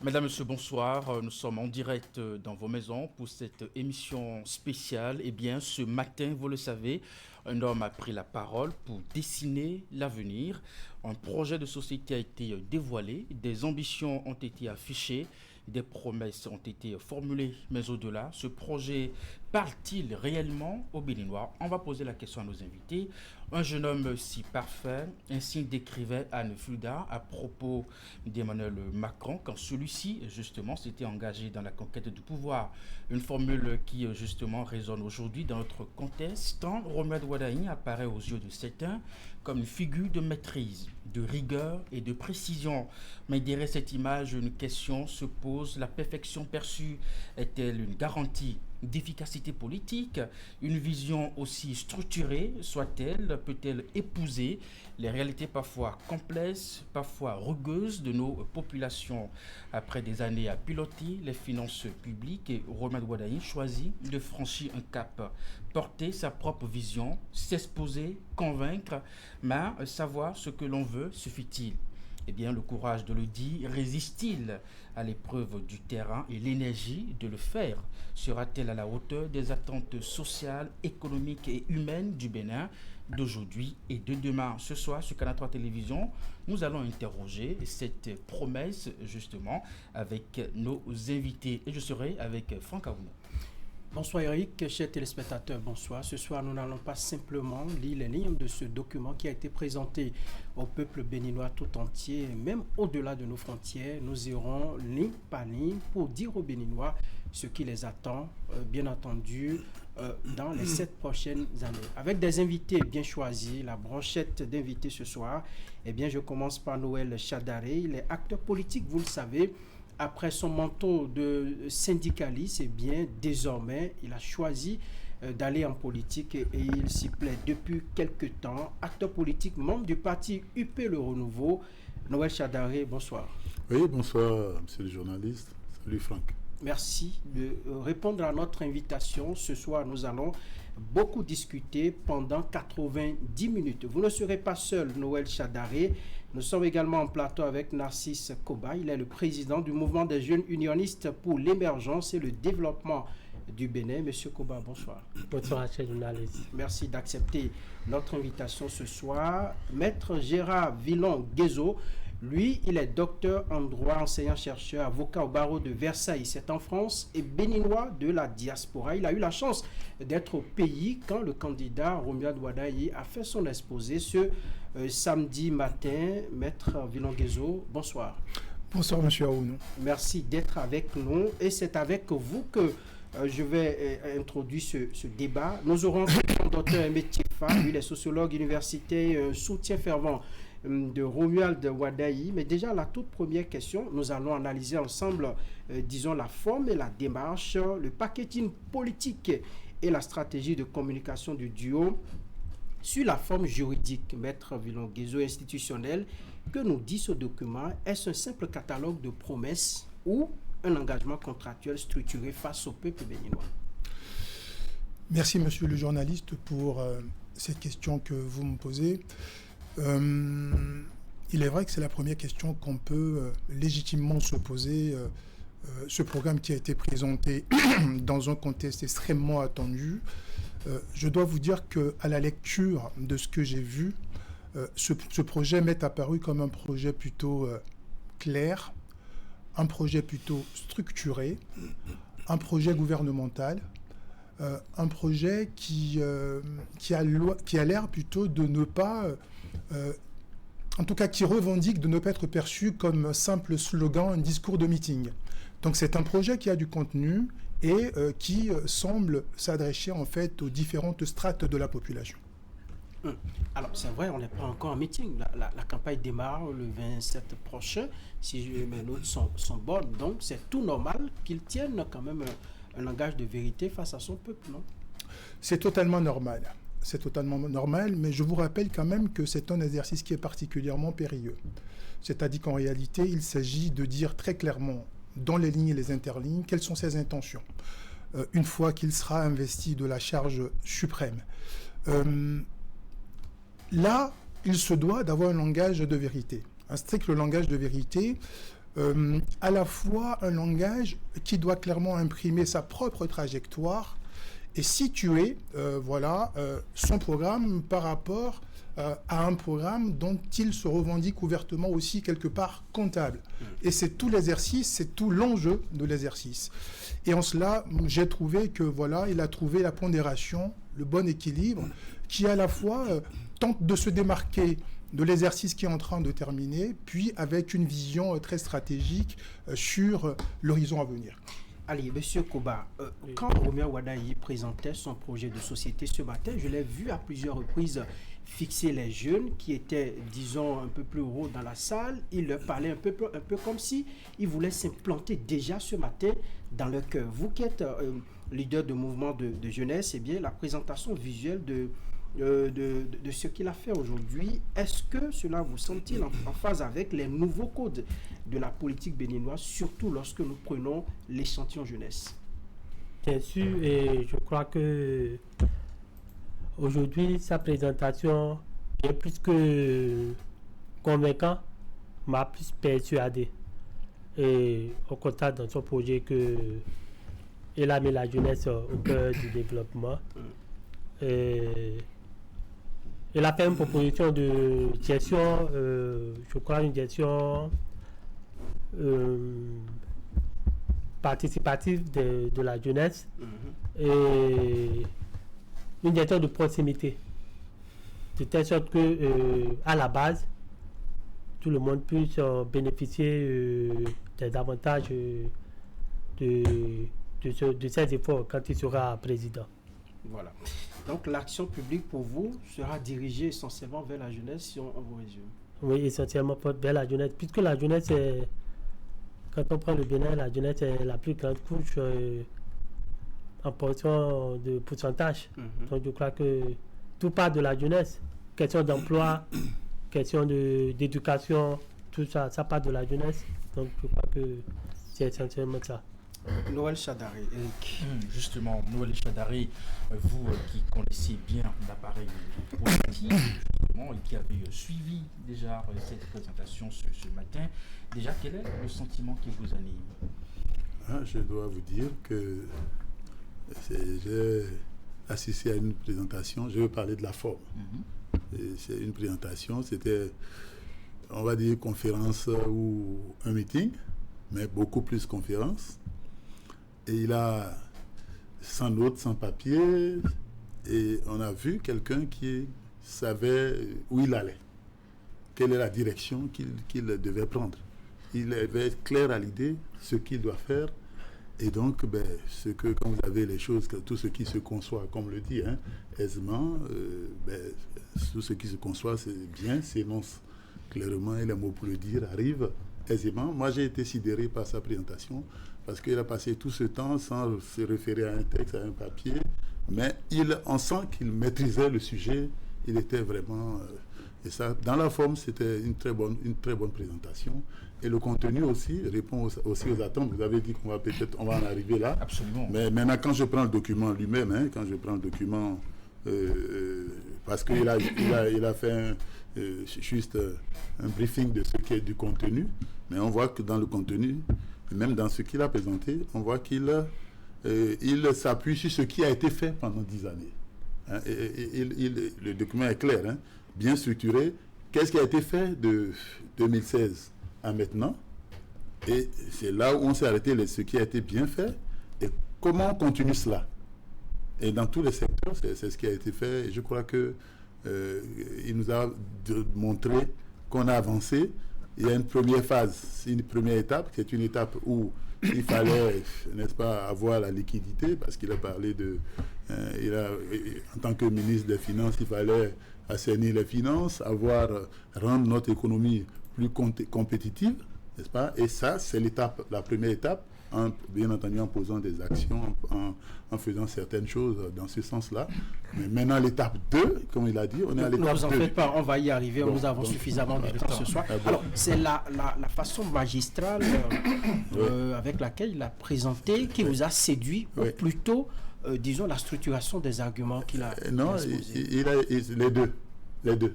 Mesdames, Messieurs, bonsoir. Nous sommes en direct dans vos maisons pour cette émission spéciale. Eh bien, ce matin, vous le savez, un homme a pris la parole pour dessiner l'avenir. Un projet de société a été dévoilé, des ambitions ont été affichées, des promesses ont été formulées, mais au-delà, ce projet parle-t-il réellement aux Béninois? On va poser la question à nos invités. Un jeune homme si parfait, ainsi décrivait Anne Fulda à propos d'Emmanuel Macron quand celui-ci, justement, s'était engagé dans la conquête du pouvoir. Une formule qui, justement, résonne aujourd'hui dans notre contexte, tant Romuald Wadaï apparaît aux yeux de certains comme une figure de maîtrise, de rigueur et de précision. Mais derrière cette image, une question se pose. La perfection perçue est-elle une garantie d'efficacité politique? Une vision aussi structurée soit-elle, peut-elle épouser les réalités parfois complexes, parfois rugueuses de nos populations? Après des années à piloter les finances publiques, et Romain Wadaï choisit de franchir un cap, porter sa propre vision, s'exposer, convaincre, mais savoir ce que l'on veut suffit-il? Eh bien, le courage de le dire résiste-t-il à l'épreuve du terrain et l'énergie de le faire sera-t-elle à la hauteur des attentes sociales, économiques et humaines du Bénin d'aujourd'hui et de demain? Ce soir, sur Canal 3 Télévision, nous allons interroger cette promesse justement avec nos invités. Et je serai avec Franck Aounou. Bonsoir Eric, chers téléspectateurs, bonsoir. Ce soir, nous n'allons pas simplement lire les lignes de ce document qui a été présenté au peuple béninois tout entier, même au-delà de nos frontières. Nous irons ligne par ligne pour dire aux Béninois ce qui les attend, bien entendu, dans les 7 prochaines années. Avec des invités bien choisis, la brochette d'invités ce soir, eh bien, je commence par Noël Chadaré. Il est acteur politique, vous le savez. Après son manteau de syndicaliste, eh bien, désormais, il a choisi d'aller en politique et il s'y plaît depuis quelques temps. Acteur politique, membre du parti UP Le Renouveau. Noël Chadaré, bonsoir. Oui, bonsoir, monsieur le journaliste. Salut Franck. Merci de répondre à notre invitation. Ce soir, nous allons beaucoup discuter pendant 90 minutes. Vous ne serez pas seul, Noël Chadaré. Nous sommes également en plateau avec Narcisse Koba. Il est le président du mouvement des jeunes unionistes pour l'émergence et le développement du Bénin. Monsieur Koba, bonsoir. Bonsoir, cher journaliste. Merci d'accepter notre invitation ce soir. Maître Gérard Villon-Guézo, lui, il est docteur en droit, enseignant-chercheur, avocat au barreau de Versailles, c'est en France, et béninois de la diaspora. Il a eu la chance d'être au pays quand le candidat Romuald Wadaï a fait son exposé ce samedi matin. Maître Villon-Guézo, bonsoir. Bonsoir, monsieur Aounou. Merci d'être avec nous et c'est avec vous que je vais introduire ce débat. Nous aurons le docteur Aimé Tiefa, lui, il est sociologue universitaire, soutien fervent de Romuald Wadaï. Mais déjà, la toute première question, nous allons analyser ensemble, disons, la forme et la démarche, le packaging politique et la stratégie de communication du duo. Sur la forme juridique, Maître Villon-Guézo, institutionnel, que nous dit ce document? Est-ce un simple catalogue de promesses ou un engagement contractuel structuré face au peuple béninois? Merci, monsieur le journaliste, pour cette question que vous me posez. Il est vrai que c'est la première question qu'on peut légitimement se poser. Ce programme qui a été présenté dans un contexte extrêmement attendu. Je dois vous dire qu'à la lecture de ce que j'ai vu, ce projet m'est apparu comme un projet plutôt clair, un projet plutôt structuré, un projet gouvernemental, un projet qui a l'air plutôt de ne pas, en tout cas qui revendique de ne pas être perçu comme simple slogan, un discours de meeting. Donc c'est un projet qui a du contenu et qui semble s'adresser en fait aux différentes strates de la population. Alors, c'est vrai, on n'est pas encore en meeting. La campagne démarre le 27 prochain, si mes notes sont bonnes. Donc, c'est tout normal qu'il tienne quand même un langage de vérité face à son peuple, non? C'est totalement normal. C'est totalement normal, mais je vous rappelle quand même que c'est un exercice qui est particulièrement périlleux. C'est-à-dire qu'en réalité, il s'agit de dire très clairement, dans les lignes et les interlignes, quelles sont ses intentions, une fois qu'il sera investi de la charge suprême. Là, il se doit d'avoir un langage de vérité, un strict langage de vérité à la fois un langage qui doit clairement imprimer sa propre trajectoire et situer son programme par rapport à un programme dont il se revendique ouvertement aussi quelque part comptable. Et c'est tout l'exercice, c'est tout l'enjeu de l'exercice. Et en cela, j'ai trouvé que il a trouvé la pondération, le bon équilibre, qui à la fois tente de se démarquer de l'exercice qui est en train de terminer, puis avec une vision très stratégique sur l'horizon à venir. Allez, M. Koba, quand Romer Wadayi présentait son projet de société ce matin, je l'ai vu à plusieurs reprises fixer les jeunes qui étaient, disons, un peu plus haut dans la salle. Il leur parlait un peu comme si il voulait s'implanter déjà ce matin dans leur cœur. Vous qui êtes leader de mouvement de jeunesse, eh bien, la présentation visuelle de ce qu'il a fait aujourd'hui, est-ce que cela vous semble-t-il en phase avec les nouveaux codes de la politique béninoise, surtout lorsque nous prenons l'échantillon jeunesse? Bien sûr, et je crois que aujourd'hui, sa présentation est plus que convaincante, m'a plus persuadé. Et au contraire, dans son projet, il a mis la jeunesse au cœur du développement. Et il a fait une proposition de gestion, je crois une gestion participative de la jeunesse et une gestion de proximité, de telle sorte que à la base, tout le monde puisse bénéficier des avantages de ces efforts quand il sera président. Voilà. Donc l'action publique pour vous sera dirigée essentiellement vers la jeunesse, si on vous résume. Oui, essentiellement vers la jeunesse, puisque la jeunesse est, quand on prend le Bénin, la jeunesse est la plus grande couche en portion de pourcentage. Donc je crois que tout part de la jeunesse. Question d'emploi, question d'éducation, tout ça, ça part de la jeunesse. Donc je crois que c'est essentiellement ça. Noël Chadari, Eric. Justement, Noël Chadari, vous qui connaissez bien l'appareil politique, justement, et qui avez suivi déjà cette présentation ce matin, déjà, quel est le sentiment qui vous anime? Je dois vous dire que j'ai assisté à une présentation, je vais parler de la forme. C'est une présentation, c'était, on va dire, conférence ou un meeting, mais beaucoup plus conférence. Et il a sans notes, sans papier, et on a vu quelqu'un qui savait où il allait, quelle est la direction qu'il devait prendre. Il avait clair à l'idée ce qu'il doit faire, et donc quand vous avez les choses, tout ce qui se conçoit, comme le dit, aisément, tout ce qui se conçoit, c'est bien, s'énonce clairement, et les mots pour le dire arrivent aisément. Moi, j'ai été sidéré par sa présentation, parce qu'il a passé tout ce temps sans se référer à un texte, à un papier, mais on sent qu'il maîtrisait le sujet, il était vraiment... et ça, dans la forme, c'était une très bonne présentation. Et le contenu aussi répond aussi aux attentes. Vous avez dit qu'on va peut-être en arriver là. Absolument. Mais maintenant, quand je prends le document lui-même, parce qu'il a fait juste un briefing de ce qui est du contenu, mais on voit que dans le contenu, même dans ce qu'il a présenté, on voit qu'il s'appuie sur ce qui a été fait pendant 10 années. Le document est clair, bien structuré. Qu'est-ce qui a été fait de 2016 à maintenant? Et c'est là où on s'est arrêté, ce qui a été bien fait, et comment on continue cela. Et dans tous les secteurs, c'est ce qui a été fait. Et je crois que il nous a montré qu'on a avancé. Il y a une première phase, une première étape, c'est une étape où il fallait, n'est-ce pas, avoir la liquidité, parce qu'il a parlé en tant que ministre des Finances, il fallait assainir les finances, rendre notre économie plus compétitive, n'est-ce pas? Et ça, c'est la première étape, bien entendu en posant des actions, en faisant certaines choses dans ce sens-là. Mais maintenant, l'étape 2, comme il a dit, on est à l'étape 2. Ne vous en faites pas, on va y arriver, nous avons suffisamment de temps ce soir. Alors, c'est la façon magistrale avec laquelle il a présenté, qui vous a séduit, ou plutôt, disons, la structuration des arguments qu'il a Non, il a les deux.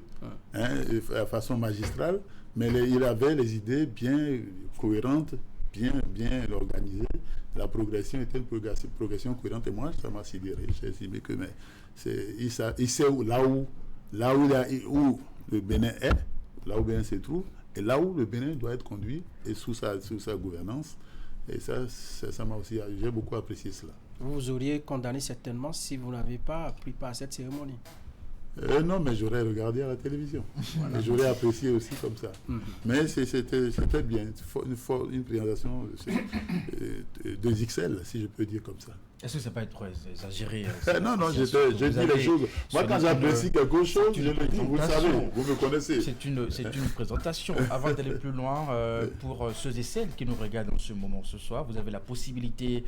La façon magistrale, Mais il avait les idées bien cohérentes, bien organisées. La progression était une progression cohérente. Et moi, ça m'a sidéré. J'ai estimé que il sait où le Bénin est, là où le Bénin se trouve, et là où le Bénin doit être conduit, et sous sa gouvernance. Et ça m'a aussi... J'ai beaucoup apprécié cela. Vous auriez condamné certainement si vous n'avez pas pris part à cette cérémonie. Non, mais j'aurais regardé à la télévision. Voilà. Et j'aurais apprécié aussi comme ça. Mais c'était bien. Une présentation de XL, si je peux dire comme ça. Est-ce que ça peut être trop exagéré? Non, j'ai dit les choses. Moi, quand j'apprécie quelque chose, je le dis. Vous le savez, vous me connaissez. C'est une présentation. Avant d'aller plus loin, pour ceux et celles qui nous regardent en ce moment, ce soir, vous avez la possibilité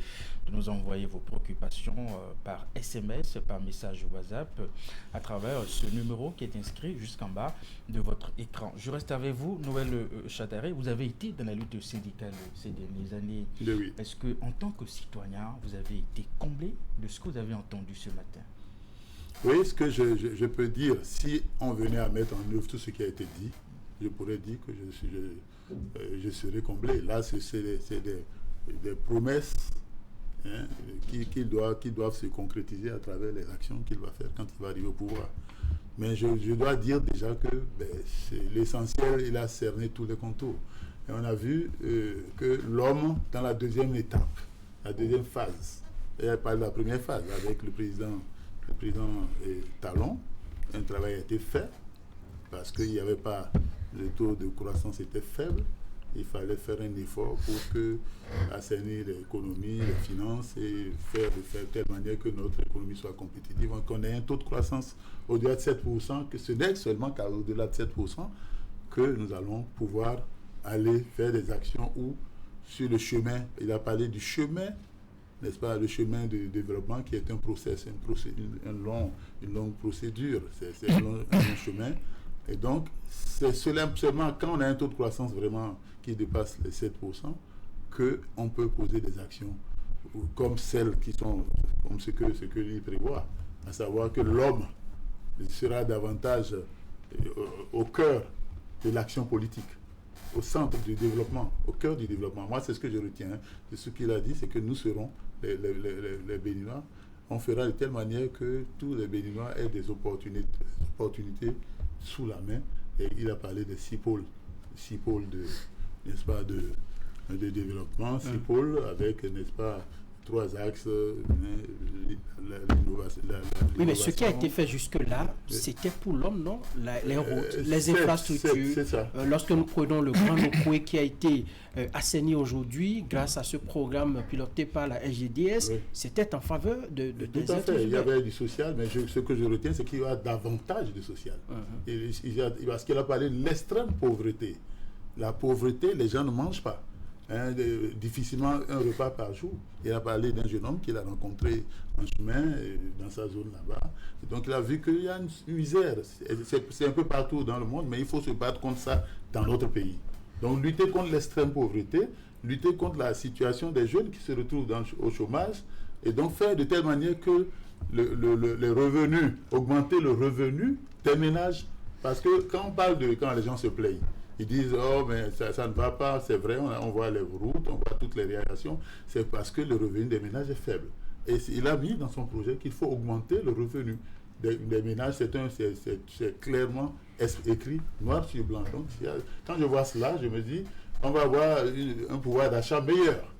de nous envoyer vos préoccupations par SMS, par message WhatsApp, à travers ce numéro qui est inscrit jusqu'en bas de votre écran. Je reste avec vous, Noël Chadaré. Vous avez été dans la lutte syndicale ces dernières années. Oui. Est-ce que, en tant que citoyen, vous avez été comblé de ce que vous avez entendu ce matin? Oui, ce que je peux dire, si on venait à mettre en œuvre tout ce qui a été dit, je pourrais dire que je serais comblé. Là, c'est des promesses, hein, qui doivent se concrétiser à travers les actions qu'il va faire quand il va arriver au pouvoir. Mais je dois dire déjà que c'est l'essentiel, il a cerné tous les contours. Et on a vu que l'homme, dans la deuxième étape, la deuxième phase, et pas la première phase, avec le président Talon, un travail a été fait, parce qu'il n'y avait pas, le taux de croissance était faible, il fallait faire un effort pour assainir l'économie, les finances et faire de telle manière que notre économie soit compétitive. On ait un taux de croissance au-delà de 7%, que ce n'est seulement qu'au-delà de 7% que nous allons pouvoir aller faire des actions où, sur le chemin, il a parlé du chemin, n'est-ce pas, le chemin de développement qui est un process, une longue procédure, c'est un long chemin. Et donc, c'est seulement quand on a un taux de croissance vraiment qui dépasse les 7% qu'on peut poser des actions comme celles qui sont, comme ce que lui prévoit, à savoir que l'homme sera davantage au cœur de l'action politique, au centre du développement, au cœur du développement. Moi, c'est ce que je retiens de ce qu'il a dit, c'est que nous serons, les Béninois, on fera de telle manière que tous les Béninois aient des opportunités sous la main. Et il a parlé des 6 pôles n'est-ce pas, de développement, 6 pôles avec, n'est-ce pas, 3 axes, l'innovation. Oui, mais ce qui a été fait jusque-là, c'était pour l'homme, non? Les routes, les infrastructures. C'est ça. Lorsque nous prenons le Grand Nokoué qui a été assaini aujourd'hui grâce à ce programme piloté par la SGDS, oui, c'était en faveur des êtres humains. Il y avait du social, mais ce que je retiens, c'est qu'il y a davantage de social. Parce qu'il a parlé de l'extrême pauvreté. La pauvreté, les gens ne mangent pas. Difficilement un repas par jour. Il a parlé d'un jeune homme qu'il a rencontré en chemin dans sa zone là-bas. Et donc il a vu qu'il y a une misère. C'est un peu partout dans le monde, mais il faut se battre contre ça dans notre pays. Donc lutter contre l'extrême pauvreté, lutter contre la situation des jeunes qui se retrouvent au chômage, et donc faire de telle manière que les revenus, augmenter le revenu des ménages. Parce que quand les gens se plaignent, ils disent, oh, mais ça ne va pas, c'est vrai, on voit les routes, on voit toutes les réactions, c'est parce que le revenu des ménages est faible. Et il a mis dans son projet qu'il faut augmenter le revenu des ménages, c'est clairement écrit noir sur blanc. Donc, quand je vois cela, je me dis, on va avoir un pouvoir d'achat meilleur.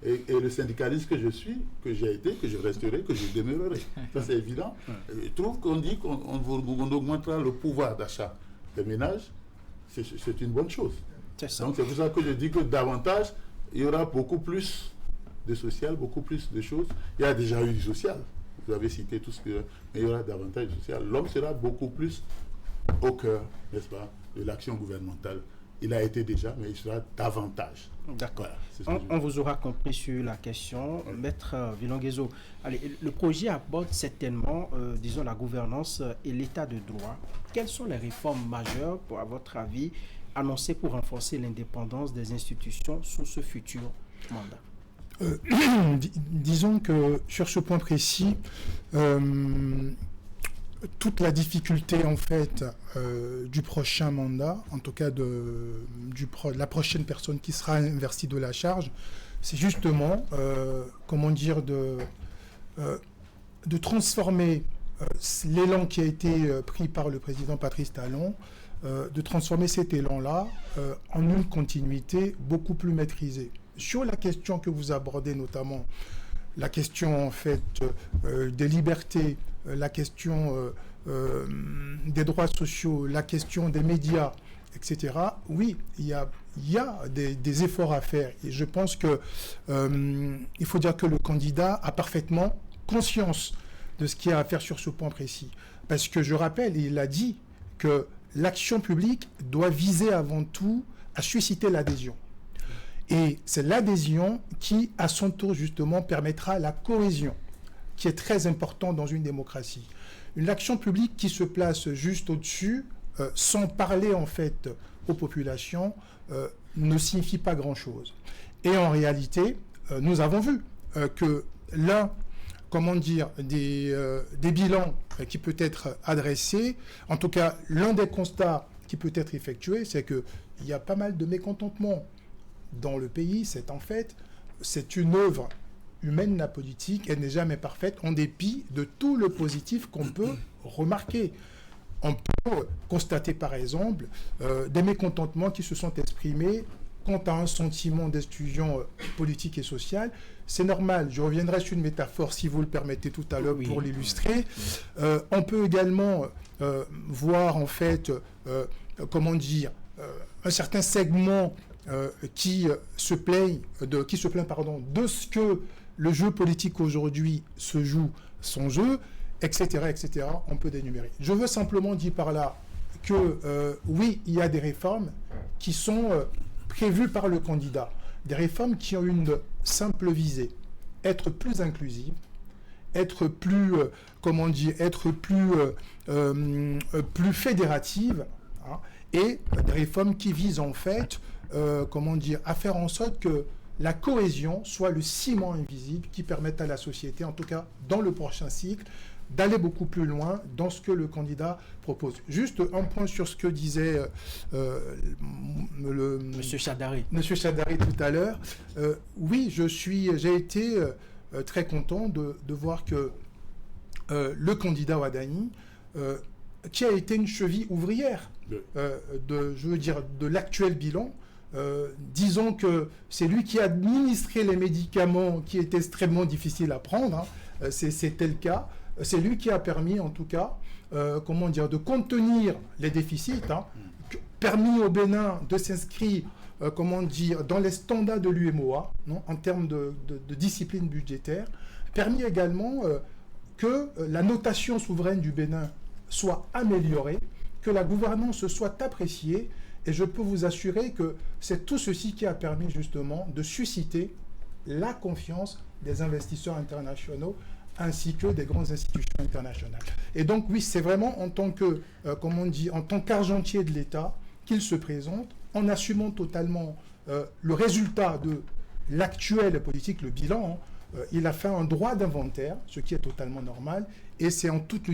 Et le syndicaliste que je suis, que j'ai été, que je resterai, que je demeurerai. Ça, c'est évident. Je trouve qu'on dit qu'on augmentera le pouvoir d'achat des ménages. C'est une bonne chose. Donc c'est pour ça que je dis que davantage, il y aura beaucoup plus de social, beaucoup plus de choses. Il y a déjà eu du social. Vous avez cité tout ce que... Mais il y aura davantage de social. L'homme sera beaucoup plus au cœur, n'est-ce pas, de l'action gouvernementale. Il a été déjà, mais il sera davantage. D'accord. Voilà, on vous aura compris sur la question. Maître Vilonguezo, allez, le projet aborde certainement, disons, la gouvernance et l'état de droit. Quelles sont les réformes majeures, à votre avis, annoncées pour renforcer l'indépendance des institutions sous ce futur mandat? Disons que sur ce point précis, toute la difficulté en fait du prochain mandat, en tout cas de la prochaine personne qui sera investie de la charge, c'est justement, de transformer l'élan qui a été pris par le président Patrice Talon, de transformer cet élan-là en une continuité beaucoup plus maîtrisée. Sur la question que vous abordez, notamment la question en fait des libertés, la question des droits sociaux, la question des médias, etc. Oui, il y a des efforts à faire. Et je pense que il faut dire que le candidat a parfaitement conscience de ce qu'il y a à faire sur ce point précis. Parce que je rappelle, il a dit que l'action publique doit viser avant tout à susciter l'adhésion. Et c'est l'adhésion qui, à son tour, justement, permettra la cohésion, qui est très important dans une démocratie. Une action publique qui se place juste au-dessus, sans parler, en fait, aux populations, ne signifie pas grand-chose. Et en réalité, nous avons vu que l'un, des bilans qui peut être adressé, en tout cas, l'un des constats qui peut être effectué, c'est qu'il y a pas mal de mécontentement dans le pays. C'est une œuvre humaine, la politique. Elle n'est jamais parfaite, en dépit de tout le positif qu'on peut remarquer. On peut constater, par exemple, des mécontentements qui se sont exprimés quant à un sentiment d'exclusion politique et sociale. C'est normal. Je reviendrai sur une métaphore, si vous le permettez, tout à l'heure, pour l'illustrer. On peut également voir, en fait, un certain segment qui se plaint de ce que le jeu politique aujourd'hui se joue son jeu, etc., etc. On peut dénumérer. Je veux simplement dire par là que oui, il y a des réformes qui sont prévues par le candidat, des réformes qui ont une simple visée: être plus inclusive, être plus plus fédérative, hein, et des réformes qui visent en fait à faire en sorte que la cohésion soit le ciment invisible qui permette à la société, en tout cas dans le prochain cycle, d'aller beaucoup plus loin dans ce que le candidat propose. Juste un point sur ce que disait Monsieur Chadari tout à l'heure. Oui, j'ai été très content de voir que le candidat Ouadani, qui a été une cheville ouvrière de l'actuel bilan, disons que c'est lui qui a administré les médicaments qui étaient extrêmement difficiles à prendre, hein. C'était le cas. C'est lui qui a permis, en tout cas, de contenir les déficits, hein, permis au Bénin de s'inscrire, dans les standards de l'UMOA, en termes de discipline budgétaire, permis également que la notation souveraine du Bénin soit améliorée, que la gouvernance soit appréciée, et je peux vous assurer que c'est tout ceci qui a permis justement de susciter la confiance des investisseurs internationaux ainsi que des grandes institutions internationales. Et donc oui, c'est vraiment en tant qu'argentier de l'État qu'il se présente, en assumant totalement le résultat de l'actuelle politique, le bilan. Il a fait un droit d'inventaire, ce qui est totalement normal, et c'est en toute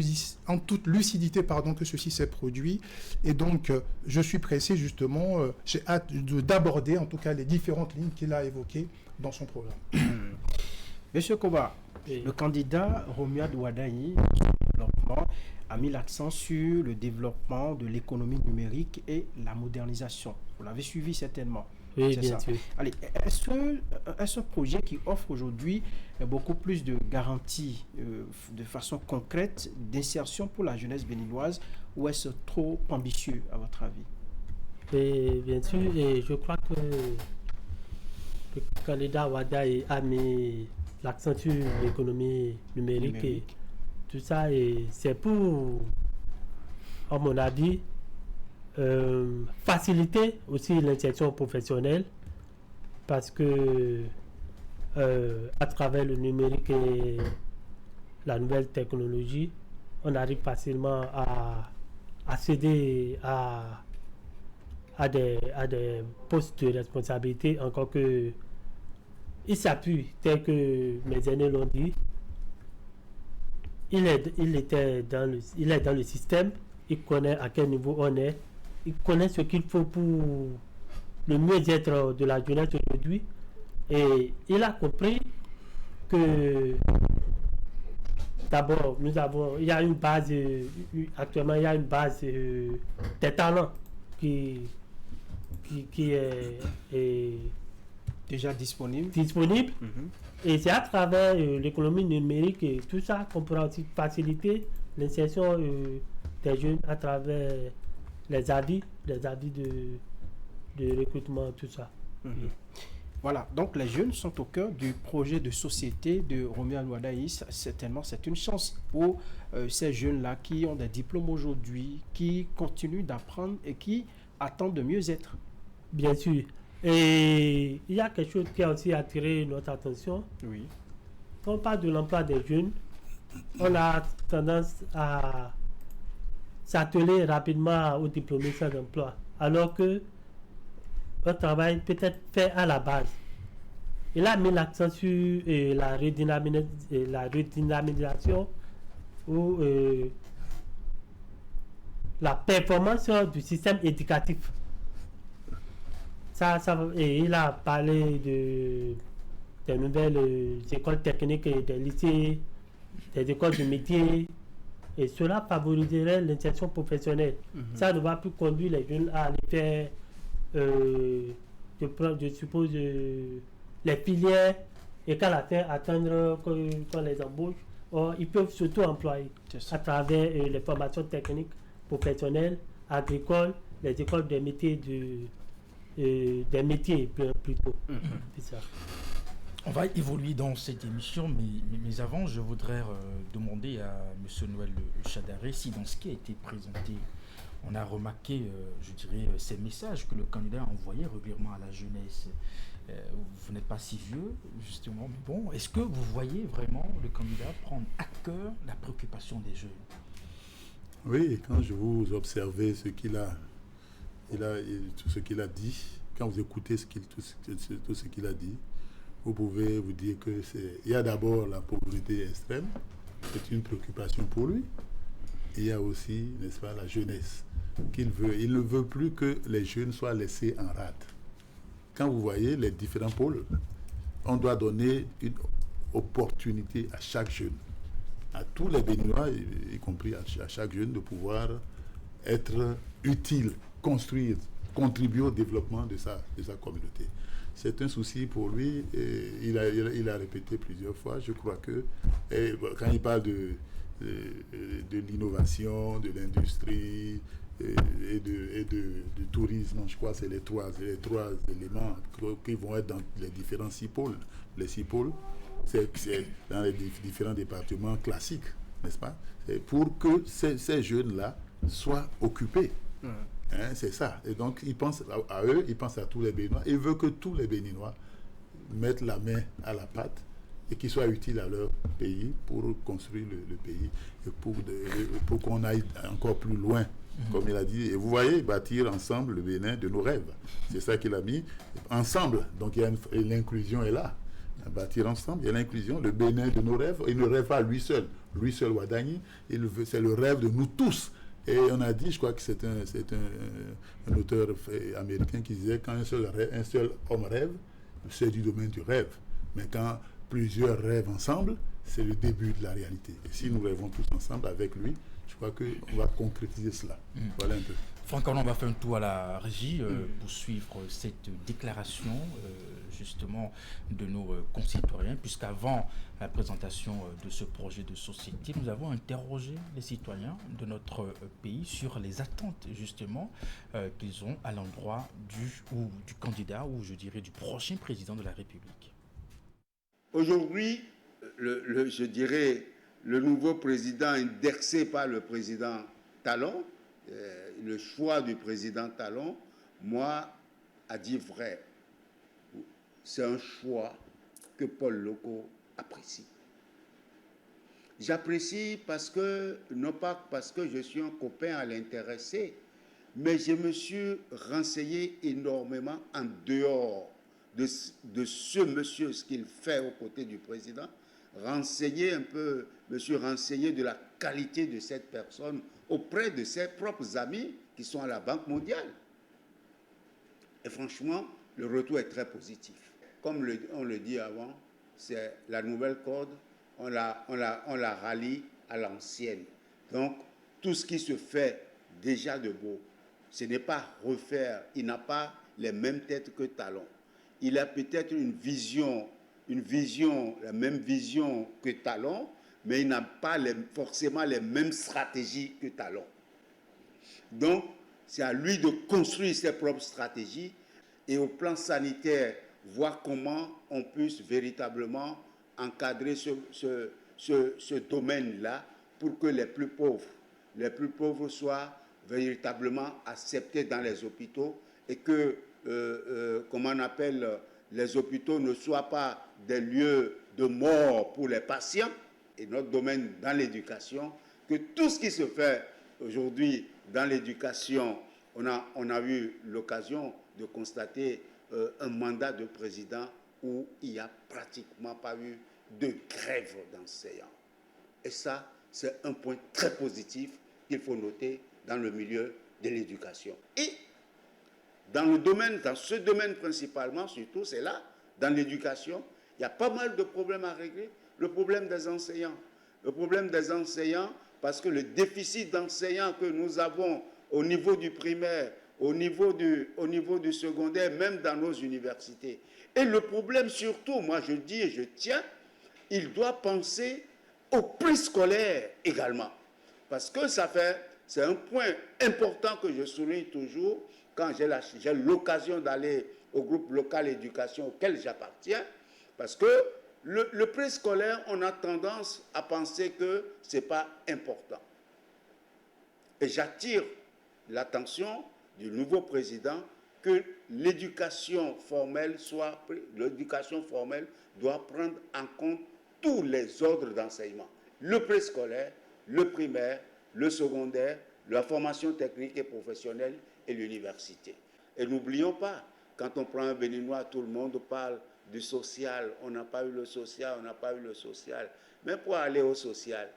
lucidité que ceci s'est produit. Et donc, je suis pressé justement, j'ai hâte d'aborder en tout cas les différentes lignes qu'il a évoquées dans son programme. Monsieur Koba, le candidat Romuald Ouadani a mis l'accent sur le développement de l'économie numérique et la modernisation. Vous l'avez suivi certainement. Oui, bien sûr. Allez, est-ce un projet qui offre aujourd'hui beaucoup plus de garanties de façon concrète d'insertion pour la jeunesse béninoise, ou est-ce trop ambitieux à votre avis? Et bien sûr, et je crois que le candidat Ouadani a mis l'accent sur l'économie numérique et tout ça, et c'est pour, à mon avis, faciliter aussi l'insertion professionnelle, parce que à travers le numérique et la nouvelle technologie, on arrive facilement à accéder à des postes de responsabilité, encore que il s'appuie, tel que mes aînés l'ont dit, il est dans le système, il connaît à quel niveau on est, il connaît ce qu'il faut pour le mieux-être de la jeunesse aujourd'hui. Et il a compris que d'abord, il y a une base, actuellement, il y a une base des talents qui est Déjà disponible. Et c'est à travers l'économie numérique et tout ça qu'on pourra aussi faciliter l'insertion des jeunes à travers les avis de recrutement, tout ça. Voilà, donc les jeunes sont au cœur du projet de société de Romuald Wadaïs. Certainement, c'est une chance pour ces jeunes-là qui ont des diplômes aujourd'hui, qui continuent d'apprendre et qui attendent de mieux être. Bien sûr. Et il y a quelque chose qui a aussi attiré notre attention. Oui. Quand on parle de l'emploi des jeunes, on a tendance à s'atteler rapidement aux diplômés sans emploi, alors que un travail peut-être fait à la base. Il a mis l'accent sur la redynamisation ou la performance du système éducatif. Et il a parlé des nouvelles écoles techniques et des lycées, des écoles de métier, et cela favoriserait l'insertion professionnelle. Ça ne va plus conduire les jeunes à aller faire, je suppose, les filières, et qu'à la fin, attendre qu'on les embauche. Or, ils peuvent s'auto-employer à travers les formations techniques, professionnelles, agricoles, les écoles des métiers des métiers plutôt. C'est ça. On va évoluer dans cette émission, mais avant, je voudrais demander à M. Noël Chadaré si dans ce qui a été présenté, on a remarqué, je dirais, ces messages que le candidat a envoyés régulièrement à la jeunesse. Vous n'êtes pas si vieux, justement, mais bon, est-ce que vous voyez vraiment le candidat prendre à cœur la préoccupation des jeunes? Oui, quand je vous observais tout ce qu'il a dit, quand vous écoutez tout ce qu'il a dit, vous pouvez vous dire que il y a d'abord la pauvreté extrême, c'est une préoccupation pour lui. Et il y a aussi, n'est-ce pas, la jeunesse qu'il veut. Il ne veut plus que les jeunes soient laissés en rade. Quand vous voyez les différents pôles, on doit donner une opportunité à chaque jeune, à tous les Béninois, y compris à chaque jeune, de pouvoir être utile, construire, contribuer au développement de sa communauté. C'est un souci pour lui, et il a répété plusieurs fois. Je crois que quand il parle de l'innovation, de l'industrie et du tourisme, je crois que c'est les trois éléments qui vont être dans les différents 6 pôles. Les 6 pôles, c'est dans les différents départements classiques, n'est-ce pas? C'est pour que ces jeunes-là soient occupés. C'est ça. Et donc, il pense à eux, il pense à tous les Béninois. Il veut que tous les Béninois mettent la main à la pâte et qu'ils soient utiles à leur pays pour construire le pays et pour qu'on aille encore plus loin, comme il a dit. Et vous voyez, bâtir ensemble le Bénin de nos rêves. C'est ça qu'il a mis. Ensemble. Donc, l'inclusion est là. Bâtir ensemble, il y a l'inclusion, le Bénin de nos rêves. Il ne rêve pas lui seul, Wadani. C'est le rêve de nous tous. Et on a dit, je crois que c'est un auteur américain qui disait, quand un seul homme rêve, c'est du domaine du rêve. Mais quand plusieurs rêvent ensemble, c'est le début de la réalité. Et si nous rêvons tous ensemble avec lui, je crois qu'on va concrétiser cela. Voilà un peu. Franck, on va faire un tour à la régie pour suivre cette déclaration justement de nos concitoyens, puisqu'avant la présentation de ce projet de société, nous avons interrogé les citoyens de notre pays sur les attentes justement qu'ils ont à l'endroit du candidat, ou je dirais du prochain président de la République. Aujourd'hui, je dirais, le nouveau président indexé par le président Talon, le choix du président Talon, moi, à dire vrai, c'est un choix que Paul Loko apprécie. J'apprécie non pas parce que je suis un copain à l'intéresser, mais je me suis renseigné énormément en dehors de ce monsieur, ce qu'il fait aux côtés du président, renseigner un peu, me suis renseigné de la qualité de cette personne auprès de ses propres amis qui sont à la Banque mondiale. Et franchement, le retour est très positif. Comme on le dit avant, c'est la nouvelle corde, on la rallie à l'ancienne. Donc, tout ce qui se fait déjà de beau, ce n'est pas refaire. Il n'a pas les mêmes têtes que Talon. Il a peut-être une vision, la même vision que Talon, mais il n'a pas forcément les mêmes stratégies que Talon. Donc, c'est à lui de construire ses propres stratégies et au plan sanitaire, voir comment on puisse véritablement encadrer ce domaine-là pour que les plus pauvres soient véritablement acceptés dans les hôpitaux et que, comment on appelle, les hôpitaux ne soient pas des lieux de mort pour les patients. Et notre domaine dans l'éducation, que tout ce qui se fait aujourd'hui dans l'éducation, on a eu l'occasion de constater un mandat de président où il n'y a pratiquement pas eu de grève d'enseignants. Et ça, c'est un point très positif qu'il faut noter dans le milieu de l'éducation. Et dans ce domaine principalement, surtout, c'est là, dans l'éducation, il y a pas mal de problèmes à régler. Le problème des enseignants. Le problème des enseignants, parce que le déficit d'enseignants que nous avons au niveau du primaire, au niveau du secondaire, même dans nos universités. Et le problème surtout, moi je dis et je tiens, il doit penser au préscolaire également. Parce que c'est un point important que je souligne toujours quand j'ai l'occasion d'aller au groupe local éducation auquel j'appartiens, parce que le préscolaire, on a tendance à penser que ce n'est pas important. Et j'attire l'attention du nouveau président que l'éducation formelle doit prendre en compte tous les ordres d'enseignement. Le préscolaire, le primaire, le secondaire, la formation technique et professionnelle et l'université. Et n'oublions pas, quand on prend un Béninois, tout le monde parle du social. On n'a pas eu le social, on n'a pas eu le social. Mais pour aller au social,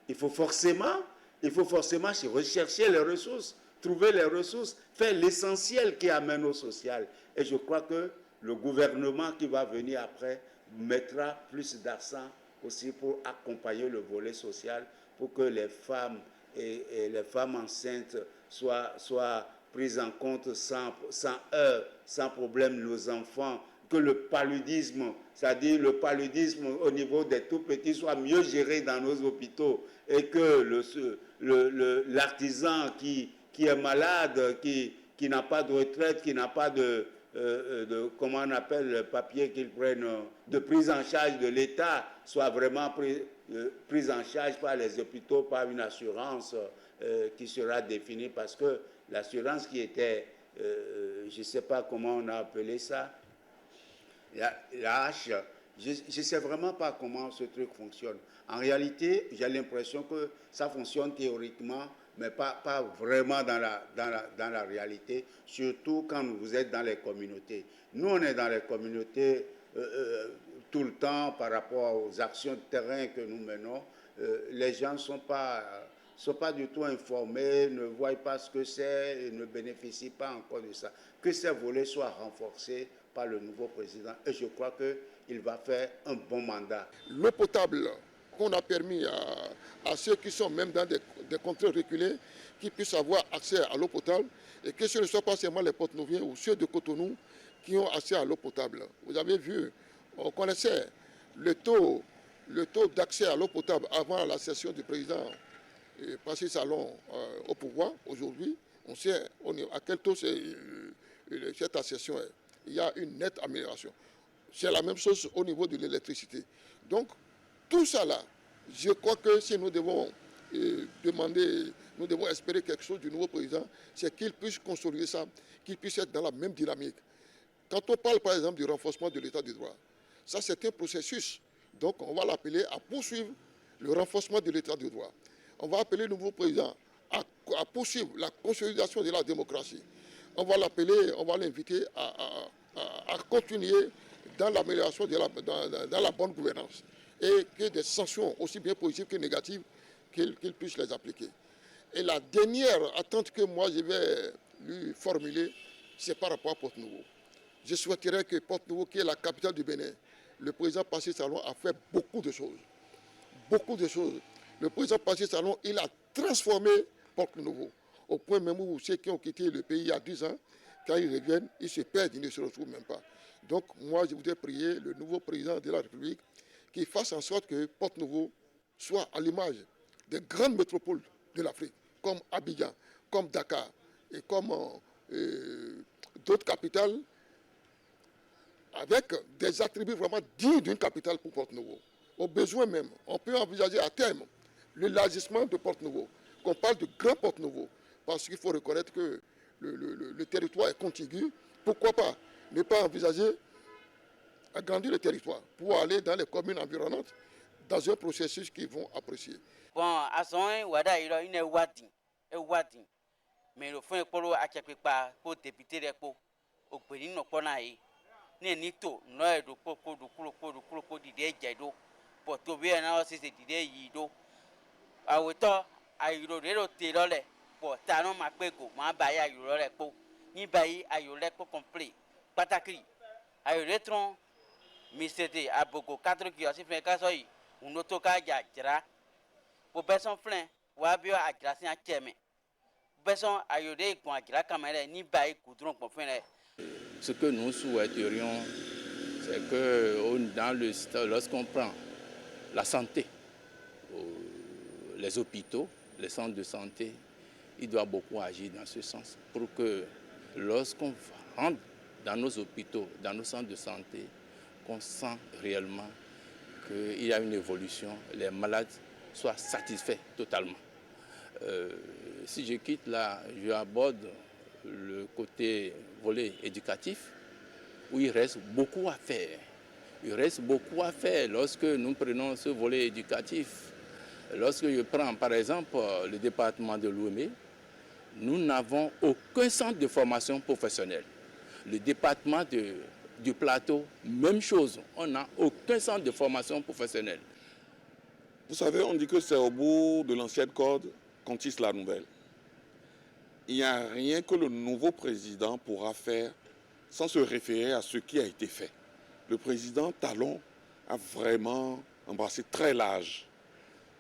il faut forcément rechercher les ressources, trouver les ressources, faire l'essentiel qui amène au social. Et je crois que le gouvernement qui va venir après mettra plus d'accent aussi pour accompagner le volet social, pour que les femmes et les femmes enceintes soient prises en compte sans heurts, sans problème, nos enfants, que le paludisme, c'est-à-dire le paludisme au niveau des tout-petits, soit mieux géré dans nos hôpitaux et que l'artisan qui est malade, qui n'a pas de retraite, qui n'a pas de comment on appelle le papier qu'ils prennent, de prise en charge de l'État, soit vraiment prise en charge par les hôpitaux, par une assurance qui sera définie, parce que l'assurance qui était, je ne sais pas comment on a appelé ça, la hache, je ne sais vraiment pas comment ce truc fonctionne. En réalité, j'ai l'impression que ça fonctionne théoriquement, mais pas vraiment dans la réalité, surtout quand vous êtes dans les communautés. Nous, on est dans les communautés tout le temps par rapport aux actions de terrain que nous menons. Les gens ne sont pas du tout informés, ne voient pas ce que c'est et ne bénéficient pas encore de ça. Que ces volets soient renforcés par le nouveau président. Et je crois qu'il va faire un bon mandat. L'eau potable qu'on a permis à ceux qui sont même dans des contrées reculées, qui puissent avoir accès à l'eau potable, et que ce ne soit pas seulement les Porte-Nouviens ou ceux de Cotonou qui ont accès à l'eau potable. Vous avez vu, on connaissait le taux d'accès à l'eau potable avant la session du président Passy Salon au pouvoir. Aujourd'hui, on sait à quel taux cette accession est. Il y a une nette amélioration. C'est la même chose au niveau de l'électricité. Donc, tout ça là, je crois que si nous devons nous devons espérer quelque chose du nouveau président, c'est qu'il puisse consolider ça, qu'il puisse être dans la même dynamique. Quand on parle par exemple du renforcement de l'état de droit, ça c'est un processus. Donc, on va l'appeler à poursuivre le renforcement de l'état de droit. On va appeler le nouveau président à poursuivre la consolidation de la démocratie. On va l'inviter à continuer dans l'amélioration dans la bonne gouvernance. et que des sanctions, aussi bien positives que négatives, qu'il puisse les appliquer. Et la dernière attente que moi je vais lui formuler, c'est par rapport à Porto-Novo. Je souhaiterais que Porto-Novo, qui est la capitale du Bénin, le président Patrice Talon a fait beaucoup de choses. Beaucoup de choses. Le président Patrice Talon, il a transformé Porto-Novo. Au point même où ceux qui ont quitté le pays il y a 10 ans, quand ils reviennent, ils se perdent, ils ne se retrouvent même pas. Donc moi, je voudrais prier le nouveau président de la République qu'il fasse en sorte que Porto-Novo soit à l'image des grandes métropoles de l'Afrique, comme Abidjan, comme Dakar et comme d'autres capitales, avec des attributs vraiment dignes d'une capitale pour Porto-Novo. Au besoin même, on peut envisager à terme l'élargissement de Porto-Novo, qu'on parle de grand Porto-Novo, parce qu'il faut reconnaître que le territoire est contigu. Pourquoi pas ne pas envisager agrandir le territoire pour aller dans les communes environnantes dans un processus qu'ils vont apprécier. Bon, à son wada il a une wadi, mais le fond est pour pas pour député de po, au pays no ponaï, ne nito, no do poco d'idée jado, pour tout bien aussi c'est d'idée yido. A autant a eu le télole, pour talon ma pego, ma baya eu le po, ni bayi a eu le po complet, patakri, a eu le tronc, missété à beaucoup 4 qui a fait casoi, un autocar jara. Pour personne flin, ou à bio à grâce à Tchèmé. Personne a eu des coins qui la caméra ni bail coudron pour faire. Ce que nous souhaiterions, c'est que lorsqu'on prend la santé, les hôpitaux, les centres de santé, il doit beaucoup agir dans ce sens pour que lorsqu'on rentre dans nos hôpitaux, dans nos centres de santé, qu'on sent réellement qu'il y a une évolution, les malades soient satisfaits totalement. Si je quitte là, je aborde le côté volet éducatif, où il reste beaucoup à faire. Il reste beaucoup à faire lorsque nous prenons ce volet éducatif. Lorsque je prends par exemple le département de Lomé, nous n'avons aucun centre de formation professionnelle. Le département du Plateau, même chose, on n'a aucun centre de formation professionnelle. Vous savez, on dit que c'est au bout de l'ancienne corde qu'on tisse la nouvelle. Il n'y a rien que le nouveau président pourra faire sans se référer à ce qui a été fait. Le président Talon a vraiment embrassé très large.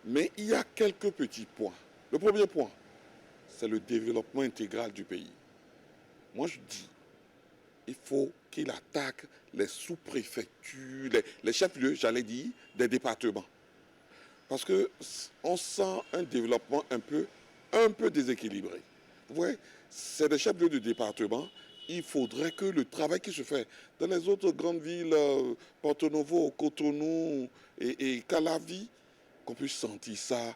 Mais il y a quelques petits points. Le premier point, c'est le développement intégral du pays. Moi, je dis, il faut qu'il attaque les sous-préfectures, les chefs-lieux, j'allais dire, des départements. Parce qu'on sent un développement un peu déséquilibré. Vous voyez, c'est des chefs-lieux de département. Il faudrait que le travail qui se fait dans les autres grandes villes, Porto-Novo, Cotonou et Calavi, qu'on puisse sentir ça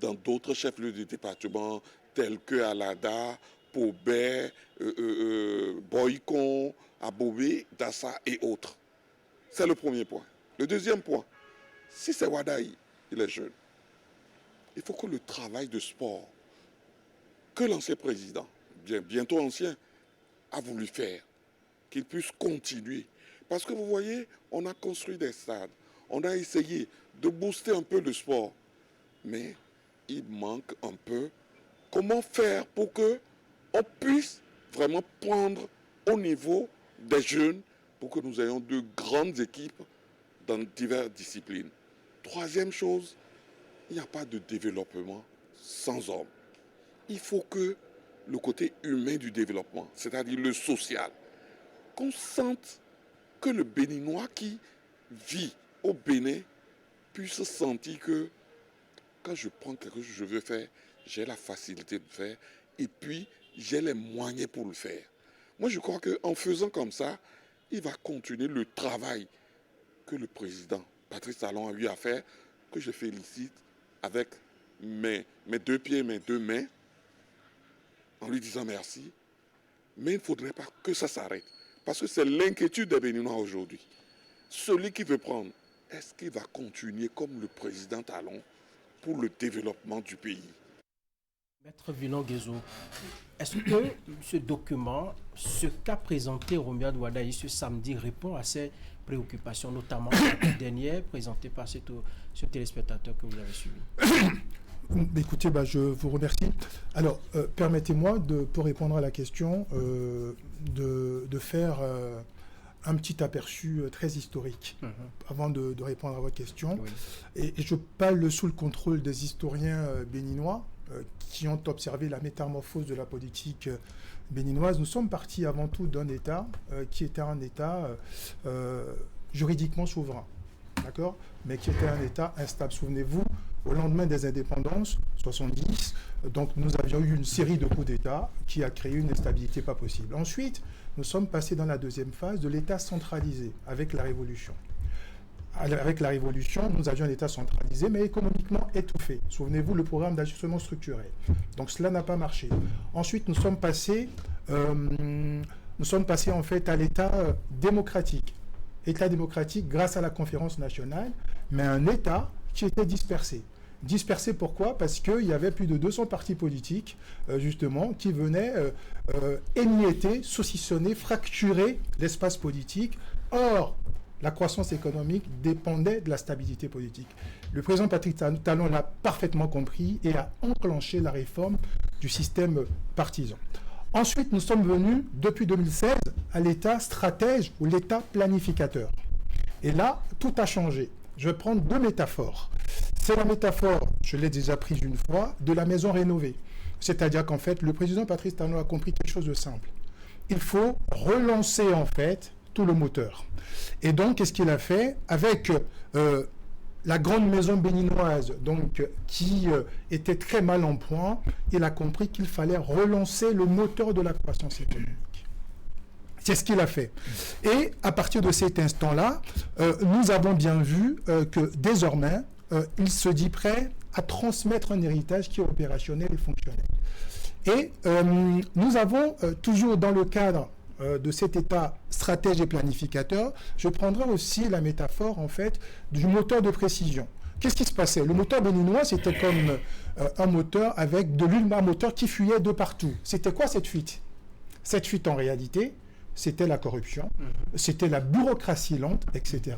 dans d'autres chefs-lieux de département tels que Alada, Pobé, Boycon, Abobé, Dassa et autres. C'est le premier point. Le deuxième point, si c'est Wadaï, il est jeune. Il faut que le travail de sport que l'ancien président, bientôt ancien, a voulu faire, qu'il puisse continuer. Parce que vous voyez, on a construit des stades, on a essayé de booster un peu le sport, mais il manque un peu comment faire pour qu'on puisse vraiment prendre au niveau des jeunes pour que nous ayons de grandes équipes dans diverses disciplines. Troisième chose, il n'y a pas de développement sans hommes. Il faut que le côté humain du développement, c'est-à-dire le social, qu'on sente que le Béninois qui vit au Bénin puisse sentir que quand je prends quelque chose que je veux faire, j'ai la facilité de faire et puis j'ai les moyens pour le faire. Moi, je crois qu'en faisant comme ça, il va continuer le travail que le président Patrice Talon a eu à faire, que je félicite avec mes 2 pieds, mes 2 mains, en lui disant merci. Mais il ne faudrait pas que ça s'arrête. Parce que c'est l'inquiétude des Béninois aujourd'hui. Celui qui veut prendre, est-ce qu'il va continuer comme le président Talon pour le développement du pays? Maître Vinon Guézo, est-ce que ce document, ce qu'a présenté Romuald Wadaï ce samedi, répond à ces préoccupations, notamment la dernière présentée par ce téléspectateur que vous avez suivi. Écoutez, je vous remercie. Alors, permettez-moi, pour répondre à la question, de faire un petit aperçu très historique avant de répondre à votre question. Oui. Et je parle sous le contrôle des historiens béninois qui ont observé la métamorphose de la politique béninoise. Nous sommes partis avant tout d'un État qui était un État juridiquement souverain, d'accord, mais qui était un État instable. Souvenez-vous, au lendemain des indépendances, 70, donc nous avions eu une série de coups d'État qui a créé une instabilité pas possible. Ensuite, nous sommes passés dans la deuxième phase de l'État centralisé avec la Révolution. Avec la Révolution, nous avions un État centralisé, mais économiquement étouffé. Souvenez-vous, le programme d'ajustement structurel. Donc cela n'a pas marché. Ensuite, nous sommes passés en fait à l'État démocratique. État démocratique grâce à la conférence nationale, mais un État qui était dispersé. Dispersé pourquoi? Parce qu'il y avait plus de 200 partis politiques, justement, qui venaient émietter, saucissonner, fracturer l'espace politique. Or, la croissance économique dépendait de la stabilité politique. Le président Patrice Talon l'a parfaitement compris et a enclenché la réforme du système partisan. Ensuite, nous sommes venus, depuis 2016, à l'État stratège ou l'État planificateur. Et là, tout a changé. Je vais prendre deux métaphores. C'est la métaphore, je l'ai déjà prise une fois, de la maison rénovée. C'est-à-dire qu'en fait, le président Patrice Talon a compris quelque chose de simple. Il faut relancer, en fait, tout le moteur. Et donc, qu'est-ce qu'il a fait? Avec la grande maison béninoise, donc, qui était très mal en point, il a compris qu'il fallait relancer le moteur de la croissance économique. C'est ce qu'il a fait. Et à partir de cet instant-là, nous avons bien vu que désormais, il se dit prêt à transmettre un héritage qui est opérationnel et fonctionnel. Et nous avons toujours dans le cadre de cet État stratège et planificateur, je prendrai aussi la métaphore en fait du moteur de précision. Qu'est-ce qui se passait? Le moteur béninois, c'était comme un moteur avec de l'huile, un moteur qui fuyait de partout. C'était quoi cette fuite? Cette fuite en réalité, c'était la corruption, c'était la bureaucratie lente, etc.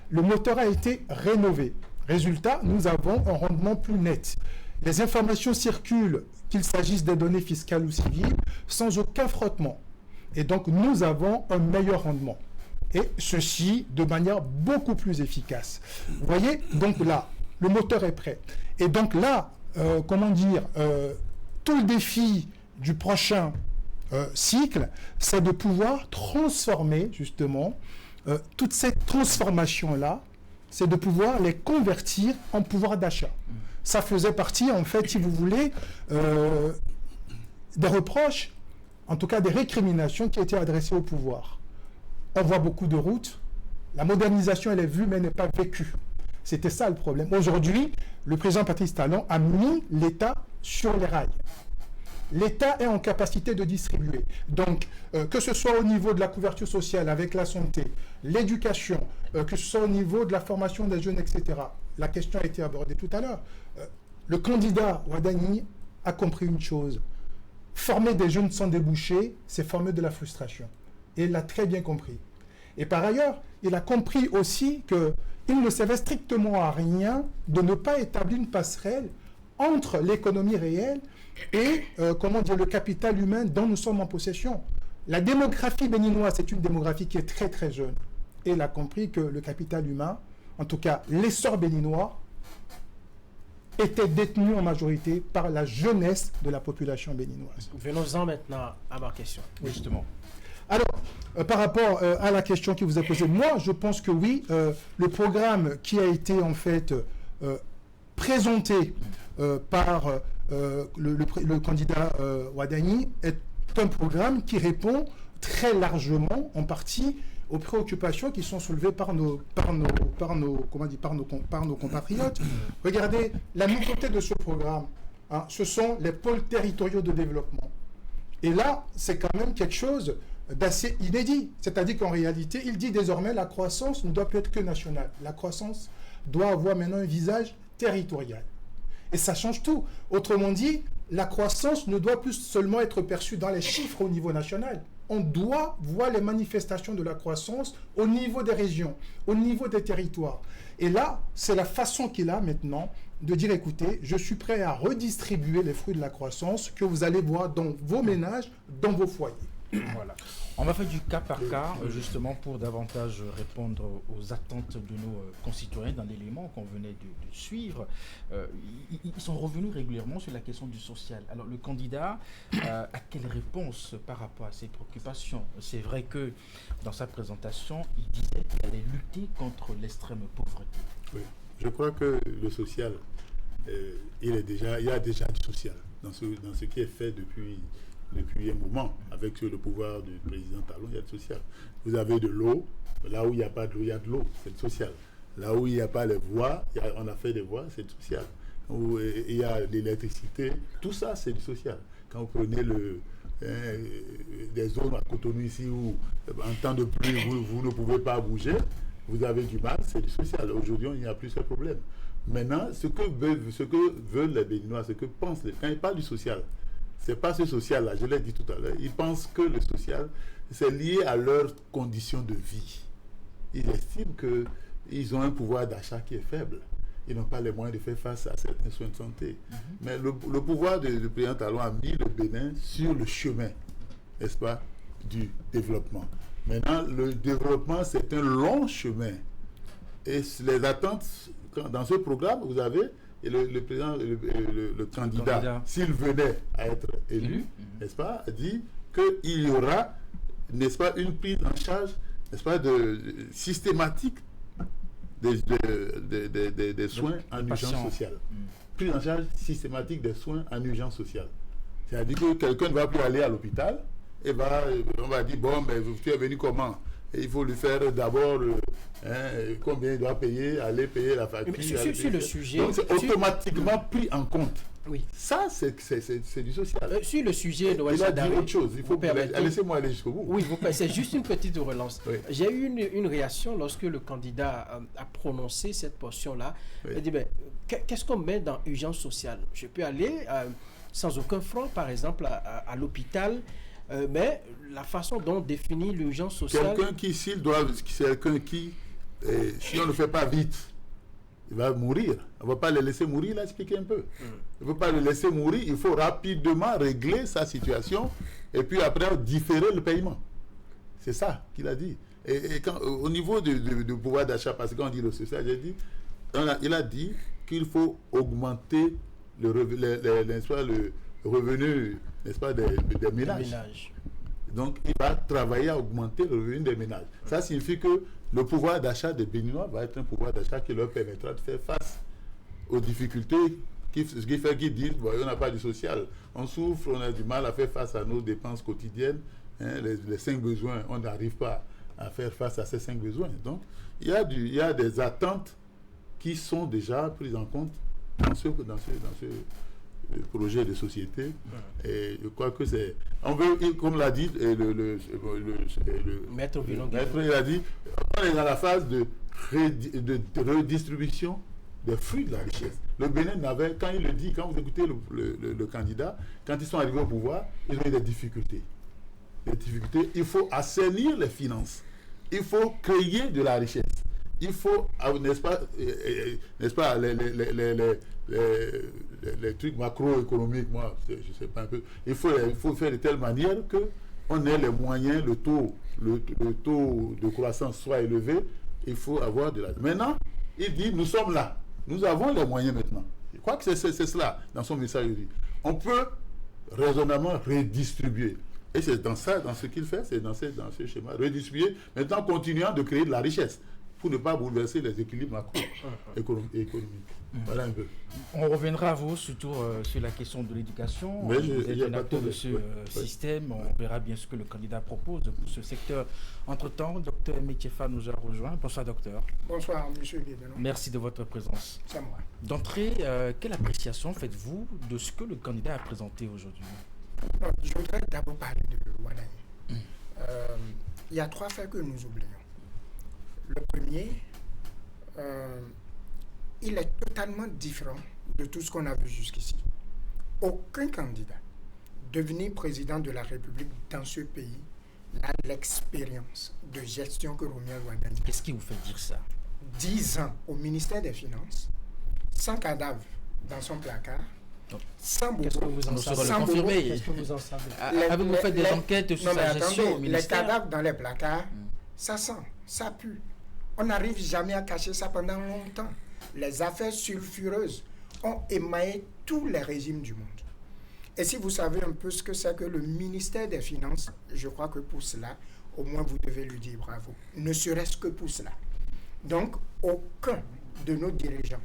Le moteur a été rénové. Résultat, nous avons un rendement plus net. Les informations circulent, qu'il s'agisse des données fiscales ou civiles, sans aucun frottement. Et donc, nous avons un meilleur rendement. Et ceci de manière beaucoup plus efficace. Vous voyez? Donc là, le moteur est prêt. Et donc là, tout le défi du prochain cycle, c'est de pouvoir transformer, justement, toute cette transformation-là, c'est de pouvoir les convertir en pouvoir d'achat. Ça faisait partie, en fait, si vous voulez, des reproches, en tout cas des récriminations qui étaient adressées au pouvoir. On voit beaucoup de routes, la modernisation, elle est vue, mais elle n'est pas vécue. C'était ça le problème. Aujourd'hui, le président Patrice Talon a mis l'État sur les rails. L'État est en capacité de distribuer. Donc, que ce soit au niveau de la couverture sociale avec la santé, l'éducation, que ce soit au niveau de la formation des jeunes, etc. La question a été abordée tout à l'heure. Le candidat Wadani a compris une chose. Former des jeunes sans déboucher, c'est former de la frustration. Et il l'a très bien compris. Et par ailleurs, il a compris aussi qu'il ne servait strictement à rien de ne pas établir une passerelle entre l'économie réelle et le capital humain dont nous sommes en possession. La démographie béninoise, c'est une démographie qui est très très jeune. Et il a compris que le capital humain, en tout cas l'essor béninois, était détenu en majorité par la jeunesse de la population béninoise. Venons-en maintenant à ma question. Oui, justement. Alors, par rapport à la question qui vous est posée, moi, je pense que oui, le programme qui a été en fait présenté par le candidat Wadani est un programme qui répond très largement, en partie, aux préoccupations qui sont soulevées par nos compatriotes. Regardez, la nouveauté de ce programme, ce sont les pôles territoriaux de développement. Et là, c'est quand même quelque chose d'assez inédit. C'est-à-dire qu'en réalité, il dit désormais la croissance ne doit plus être que nationale. La croissance doit avoir maintenant un visage territorial. Et ça change tout. Autrement dit, la croissance ne doit plus seulement être perçue dans les chiffres au niveau national. on doit voir les manifestations de la croissance au niveau des régions, au niveau des territoires. Et là, c'est la façon qu'il a maintenant de dire, écoutez, je suis prêt à redistribuer les fruits de la croissance que vous allez voir dans vos ménages, dans vos foyers. Voilà. On va faire du cas par cas, justement, pour davantage répondre aux attentes de nos concitoyens dans l'élément qu'on venait de suivre. Ils sont revenus régulièrement sur la question du social. Alors, le candidat a quelle réponse par rapport à ces préoccupations? C'est vrai que dans sa présentation, il disait qu'il allait lutter contre l'extrême pauvreté. Oui. Je crois que le social, il y a déjà du social dans ce qui est fait depuis un moment. Avec le pouvoir du président Talon, il y a du social. Vous avez de l'eau, là où il n'y a pas de l'eau, il y a de l'eau, c'est le social. Là où il n'y a pas les voies, on a fait des voies, c'est le social. Où il y a l'électricité, tout ça c'est du social. Quand vous prenez des zones à Cotonou ici où en temps de pluie vous ne pouvez pas bouger, vous avez du mal, c'est du social. Aujourd'hui, il n'y a plus ce problème. Maintenant, ce que veulent les Béninois, ce que pensent quand ils parlent du social, c'est pas ce social-là, je l'ai dit tout à l'heure. Ils pensent que le social, c'est lié à leurs conditions de vie. Ils estiment qu'ils ont un pouvoir d'achat qui est faible. Ils n'ont pas les moyens de faire face à certains soins de santé. Mais le pouvoir du président Talon a mis le Bénin sur le chemin, n'est-ce pas, du développement. Maintenant, le développement, c'est un long chemin. Et les attentes, dans ce programme, vous avez... Et le président, le candidat, s'il venait à être élu, n'est-ce pas, dit qu'il y aura, n'est-ce pas, une prise en charge, n'est-ce pas, systématique des soins en urgence sociale. Prise en charge systématique des soins en urgence sociale. C'est-à-dire que quelqu'un ne va plus aller à l'hôpital et on va dire, bon, mais tu es venu comment? Et il faut lui faire d'abord combien il doit payer, aller payer la facture. Sur le sujet... Donc c'est automatiquement pris en compte. Oui. Ça, c'est du social. Sur le sujet... Il a dit autre chose. Il faut laissez-moi aller jusqu'au bout. Oui, c'est juste une petite relance. Oui. J'ai eu une réaction lorsque le candidat a prononcé cette portion-là. Oui. Il dit, qu'est-ce qu'on met dans urgence sociale? Je peux aller sans aucun franc, par exemple, à l'hôpital... mais la façon dont on définit l'urgence sociale... Quelqu'un qui, si on ne fait pas vite, il va mourir. On ne va pas le laisser mourir, il a expliqué un peu. Il ne faut pas le laisser mourir, il faut rapidement régler sa situation et puis après différer le paiement. C'est ça qu'il a dit. Et quand, au niveau du pouvoir d'achat, parce qu'on dit le social, il a dit qu'il faut augmenter le revenu, n'est-ce pas, des ménages. Donc, il va travailler à augmenter le revenu des ménages. Ça signifie que le pouvoir d'achat des Béninois va être un pouvoir d'achat qui leur permettra de faire face aux difficultés, ce qui fait qu'ils disent, on n'a pas de social, on souffre, on a du mal à faire face à nos dépenses quotidiennes, les 5 besoins, on n'arrive pas à faire face à ces 5 besoins. Donc, il y a des attentes qui sont déjà prises en compte dans ce projet de société. Et je crois que c'est... On veut, comme l'a dit le Maître Vilongué, il a dit, on est dans la phase de redistribution des fruits de la richesse. Le Bénin n'avait, quand il le dit, quand vous écoutez le candidat, quand ils sont arrivés au pouvoir, ils ont eu des difficultés. Il faut assainir les finances. Il faut créer de la richesse. Il faut, n'est-ce pas, les trucs macroéconomiques, moi, je ne sais pas un peu. Il faut faire de telle manière qu'on ait les moyens, le taux de croissance soit élevé. Il faut avoir de la... Maintenant, il dit, nous sommes là. Nous avons les moyens maintenant. Je crois que c'est cela, dans son message. Il dit, on peut raisonnablement redistribuer. Et c'est dans ce qu'il fait, c'est dans ce schéma. Redistribuer, maintenant continuant de créer de la richesse, pour ne pas bouleverser les équilibres macro-économiques. Voilà un peu. On reviendra à vous, surtout sur la question de l'éducation. Vous êtes un acteur de ce système. On verra bien ce que le candidat propose pour ce secteur. Entre-temps, Dr Metiefa nous a rejoint. Bonsoir, docteur. Bonsoir, monsieur Guédenon. Merci de votre présence. C'est moi. D'entrée, quelle appréciation faites-vous de ce que le candidat a présenté aujourd'hui? Je voudrais d'abord parler de Wadaye. Il y a 3 faits que nous oublions. Le premier, il est totalement différent de tout ce qu'on a vu jusqu'ici. Aucun candidat devenir président de la République dans ce pays l'expérience de gestion que Romuald Wardani. Qu'est-ce qui vous fait dire ça? 10 ans au ministère des Finances, sans cadavre dans son placard, sans bobo. Qu'est-ce que vous en savez? Qu'est-ce que vous en savez? Avez-vous fait des enquêtes sur sa gestion au ministère? Les cadavres dans les placards, ça sent, ça pue. On n'arrive jamais à cacher ça pendant longtemps. Les affaires sulfureuses ont émaillé tous les régimes du monde. Et si vous savez un peu ce que c'est que le ministère des Finances, je crois que pour cela, au moins vous devez lui dire bravo. Ne serait-ce que pour cela. Donc, aucun de nos dirigeants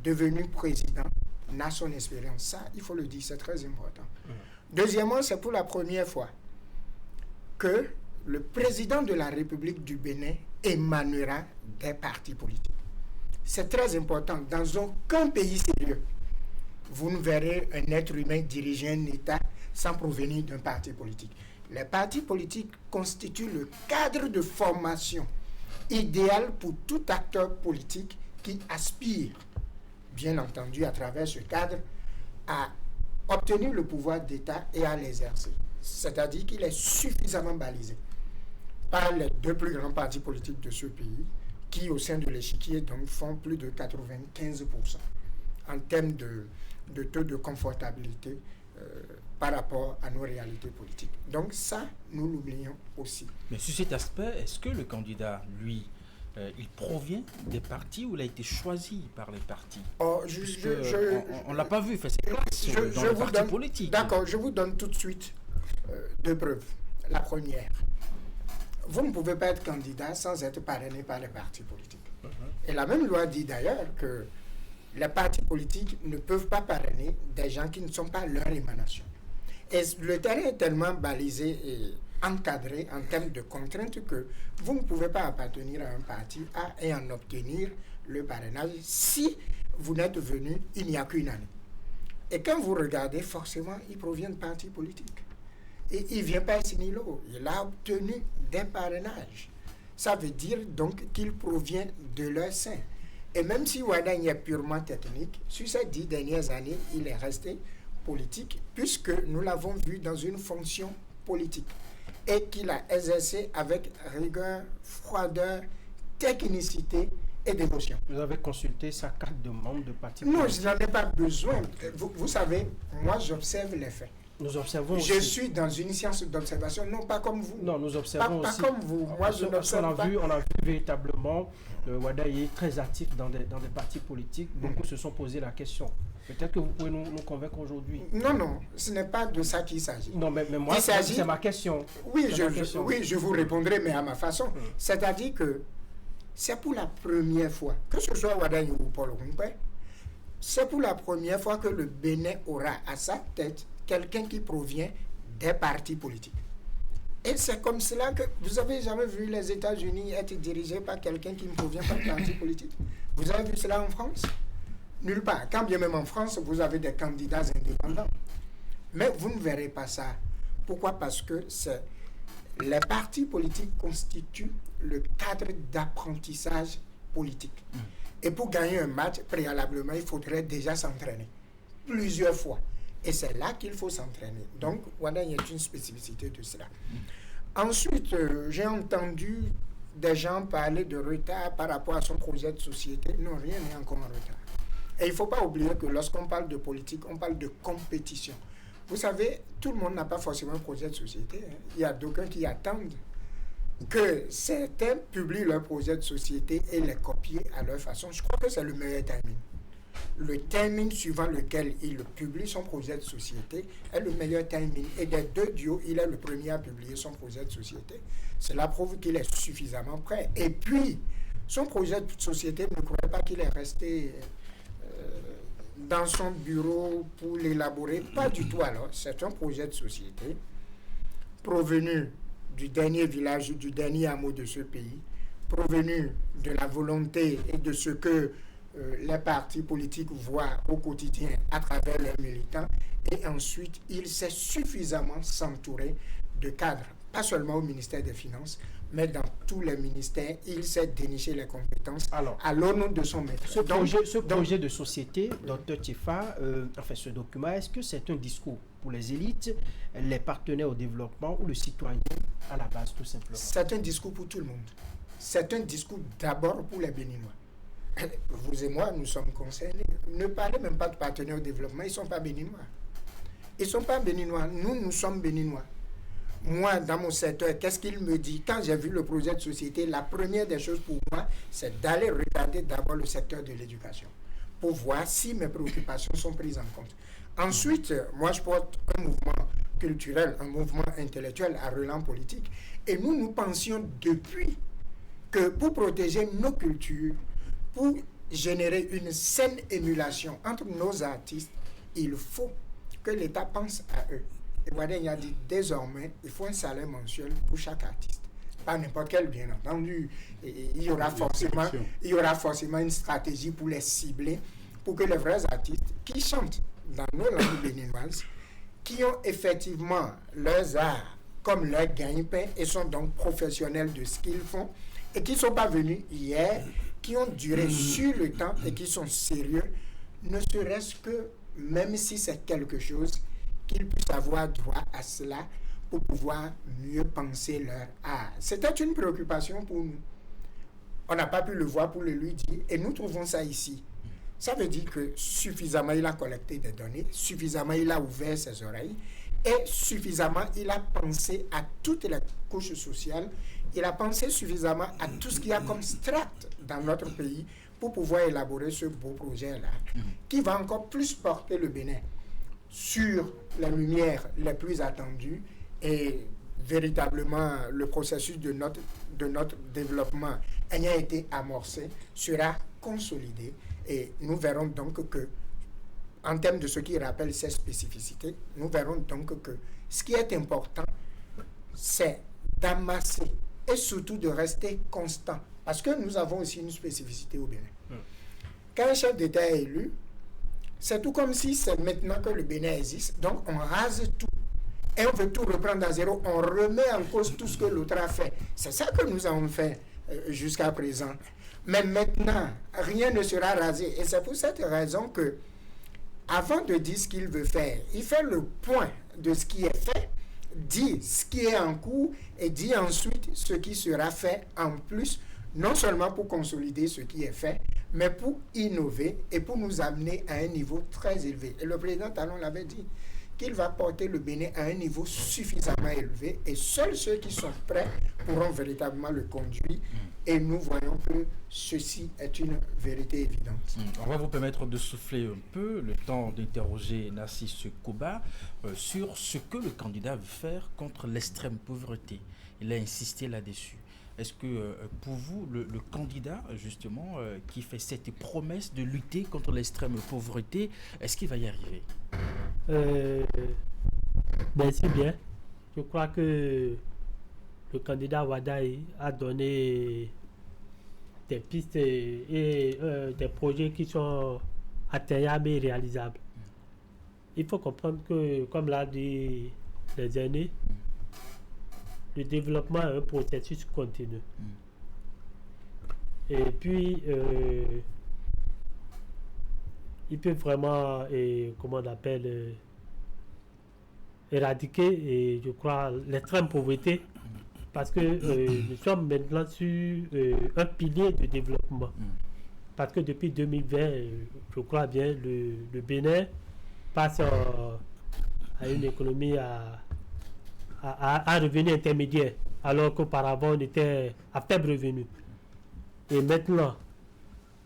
devenus président n'a son expérience. Ça, il faut le dire, c'est très important. Deuxièmement, c'est pour la première fois que le président de la République du Bénin émanera des partis politiques. C'est très important. Dans aucun pays sérieux, vous ne verrez un être humain diriger un État sans provenir d'un parti politique. Les partis politiques constituent le cadre de formation idéal pour tout acteur politique qui aspire, bien entendu, à travers ce cadre, à obtenir le pouvoir d'État et à l'exercer. C'est-à-dire qu'il est suffisamment balisé par les deux plus grands partis politiques de ce pays, qui, au sein de l'échiquier, donc, font plus de 95% en termes de taux de confortabilité par rapport à nos réalités politiques. Donc ça, nous l'oublions aussi. Mais sur cet aspect, est-ce que le candidat, lui, il provient des partis ou il a été choisi par les partis? On ne l'a pas vu faire ses classes dans les partis politiques. D'accord, je vous donne tout de suite deux preuves. La première, vous ne pouvez pas être candidat sans être parrainé par les partis politiques. Et la même loi dit d'ailleurs que les partis politiques ne peuvent pas parrainer des gens qui ne sont pas leur émanation. Et le terrain est tellement balisé et encadré en termes de contraintes que vous ne pouvez pas appartenir à un parti et en obtenir le parrainage si vous n'êtes venu il n'y a qu'une année. Et quand vous regardez, forcément, il provient de partis politiques. Et il ne vient pas ici ni là. Il a obtenu des parrainages. Ça veut dire donc qu'il provient de leur sein. Et même si Wardani est purement technique, sur ces 10 dernières années, il est resté politique, puisque nous l'avons vu dans une fonction politique et qu'il a exercé avec rigueur, froideur, technicité et dévotion. Vous avez consulté sa carte de membre de parti politique? Non, je n'en ai pas besoin. Vous savez, moi j'observe les faits. Nous observons je suis dans une science d'observation, non pas comme vous. Non, nous observons pas aussi. Pas comme vous. Moi, je n'observe pas. On a vu véritablement Wardani très actif dans des partis politiques. Beaucoup se sont posé la question. Peut-être que vous pouvez nous convaincre aujourd'hui. Non, ce n'est pas de ça qu'il s'agit. Non, mais moi, c'est ma question. Oui, je vous répondrai, mais à ma façon. C'est-à-dire que c'est pour la première fois, que ce soit Wardani ou Paul Rumpé, c'est pour la première fois que le Bénin aura à sa tête quelqu'un qui provient des partis politiques. Et c'est comme cela que vous avez jamais vu les États-Unis être dirigés par quelqu'un qui ne provient pas de parti politique. Vous avez vu cela en France? Nulle part. Quand bien même en France, vous avez des candidats indépendants. Mais vous ne verrez pas ça. Pourquoi? Parce que les partis politiques constituent le cadre d'apprentissage politique. Et pour gagner un match, préalablement, il faudrait déjà s'entraîner plusieurs fois. Et c'est là qu'il faut s'entraîner. Donc, Wardani est une spécificité de cela. Ensuite, j'ai entendu des gens parler de retard par rapport à son projet de société. Non, rien n'est encore en retard. Et il ne faut pas oublier que lorsqu'on parle de politique, on parle de compétition. Vous savez, tout le monde n'a pas forcément un projet de société. Il y a d'aucuns qui attendent que certains publient leur projet de société et les copient à leur façon. Je crois que c'est le meilleur timing. Le timing suivant lequel il publie son projet de société est le meilleur timing. Et des deux duos, il est le premier à publier son projet de société. Cela prouve qu'il est suffisamment prêt. Et puis, son projet de société, ne croyez pas qu'il est resté dans son bureau pour l'élaborer. Pas du tout alors. C'est un projet de société provenu du dernier village, du dernier hameau de ce pays, provenu de la volonté et de ce que les partis politiques voient au quotidien à travers leurs militants, et ensuite il sait suffisamment s'entourer de cadres, pas seulement au ministère des Finances, mais dans tous les ministères, il sait dénicher les compétences Alors, à l'honneur de son maître. Ce projet de société, Dr Tchefa, enfin ce document, est-ce que c'est un discours pour les élites, les partenaires au développement ou le citoyen à la base, tout simplement? C'est un discours pour tout le monde. C'est un discours d'abord pour les Béninois. Vous et moi, nous sommes concernés. Ne parlez même pas de partenaires au développement, ils ne sont pas Béninois. Ils ne sont pas Béninois. Nous sommes Béninois. Moi, dans mon secteur, qu'est-ce qu'il me dit? Quand j'ai vu le projet de société, la première des choses pour moi, c'est d'aller regarder d'abord le secteur de l'éducation pour voir si mes préoccupations sont prises en compte. Ensuite, moi, je porte un mouvement culturel, un mouvement intellectuel à relance politique. Et nous pensions depuis que pour protéger nos cultures, pour générer une saine émulation entre nos artistes, il faut que l'État pense à eux. Et voilà, il a dit désormais, il faut un salaire mensuel pour chaque artiste. Pas n'importe quel, bien entendu. Il y aura forcément une stratégie pour les cibler, pour que les vrais artistes qui chantent dans nos langues béninoises, qui ont effectivement leurs arts comme leur gagne-pain et sont donc professionnels de ce qu'ils font, et qui ne sont pas venus hier, qui ont duré sur le temps et qui sont sérieux, ne serait-ce que, même si c'est quelque chose, qu'ils puissent avoir droit à cela pour pouvoir mieux penser leur art. C'était une préoccupation pour nous. On n'a pas pu le voir pour le lui dire, et nous trouvons ça ici. Ça veut dire que suffisamment il a collecté des données, suffisamment il a ouvert ses oreilles, et suffisamment il a pensé à toutes les couches sociales, il a pensé suffisamment à tout ce qu'il y a comme strate dans notre pays pour pouvoir élaborer ce beau projet-là, qui va encore plus porter le Bénin sur les lumières les plus attendues, et véritablement le processus de notre développement ayant été amorcé sera consolidé, et nous verrons donc que, en termes de ce qui rappelle ces spécificités, nous verrons donc que ce qui est important, c'est d'amasser et surtout de rester constant, parce que nous avons aussi une spécificité au Bénin. Quand un chef d'État est élu, c'est tout comme si c'est maintenant que le Bénin existe, donc on rase tout. Et on veut tout reprendre à zéro, on remet en cause tout ce que l'autre a fait. C'est ça que nous avons fait jusqu'à présent. Mais maintenant, rien ne sera rasé. Et c'est pour cette raison que, avant de dire ce qu'il veut faire, il fait le point de ce qui est fait, dit ce qui est en cours et dit ensuite ce qui sera fait en plus, non seulement pour consolider ce qui est fait, mais pour innover et pour nous amener à un niveau très élevé. Et le président Talon l'avait dit, qu'il va porter le Bénin à un niveau suffisamment élevé, et seuls ceux qui sont prêts pourront véritablement le conduire, et nous voyons que ceci est une vérité évidente. On va vous permettre de souffler un peu, le temps d'interroger Narcisse Kouba sur ce que le candidat veut faire contre l'extrême pauvreté. Il a insisté là-dessus. Est-ce que pour vous, le candidat, justement, qui fait cette promesse de lutter contre l'extrême pauvreté, est-ce qu'il va y arriver? C'est bien. Je crois que le candidat Wadaï a donné des pistes et des projets qui sont atteignables et réalisables. Il faut comprendre que, comme l'a dit les aînés, le développement est un processus continu. Et puis, il peut vraiment, comment on appelle, éradiquer, et je crois, l'extrême pauvreté, parce que nous sommes maintenant sur un pilier de développement. Parce que depuis 2020, je crois bien, le Bénin passe à une économie à revenu intermédiaire, alors qu'auparavant on était à faible revenu. Et maintenant,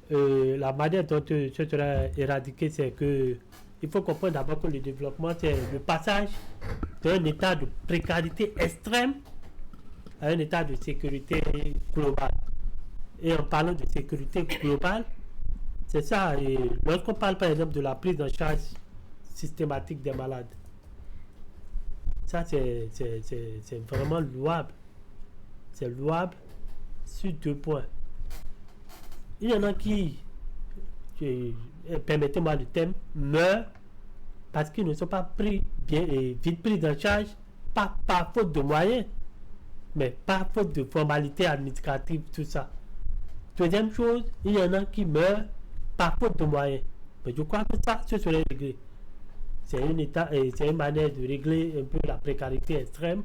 la manière dont ce sera éradiqué, c'est que il faut comprendre d'abord que le développement, c'est le passage d'un état de précarité extrême à un état de sécurité globale. Et en parlant de sécurité globale, c'est ça. Et lorsqu'on parle par exemple de la prise en charge systématique des malades, ça c'est vraiment louable. C'est louable sur 2 points. Il y en a qui, permettez-moi le terme, meurent parce qu'ils ne sont pas vite pris en charge par faute de moyens. mais pas faute de formalités administratives, tout ça. Deuxième chose, il y en a qui meurent par faute de moyens. Mais je crois que ça, ce serait réglé. C'est une manière de régler un peu la précarité extrême.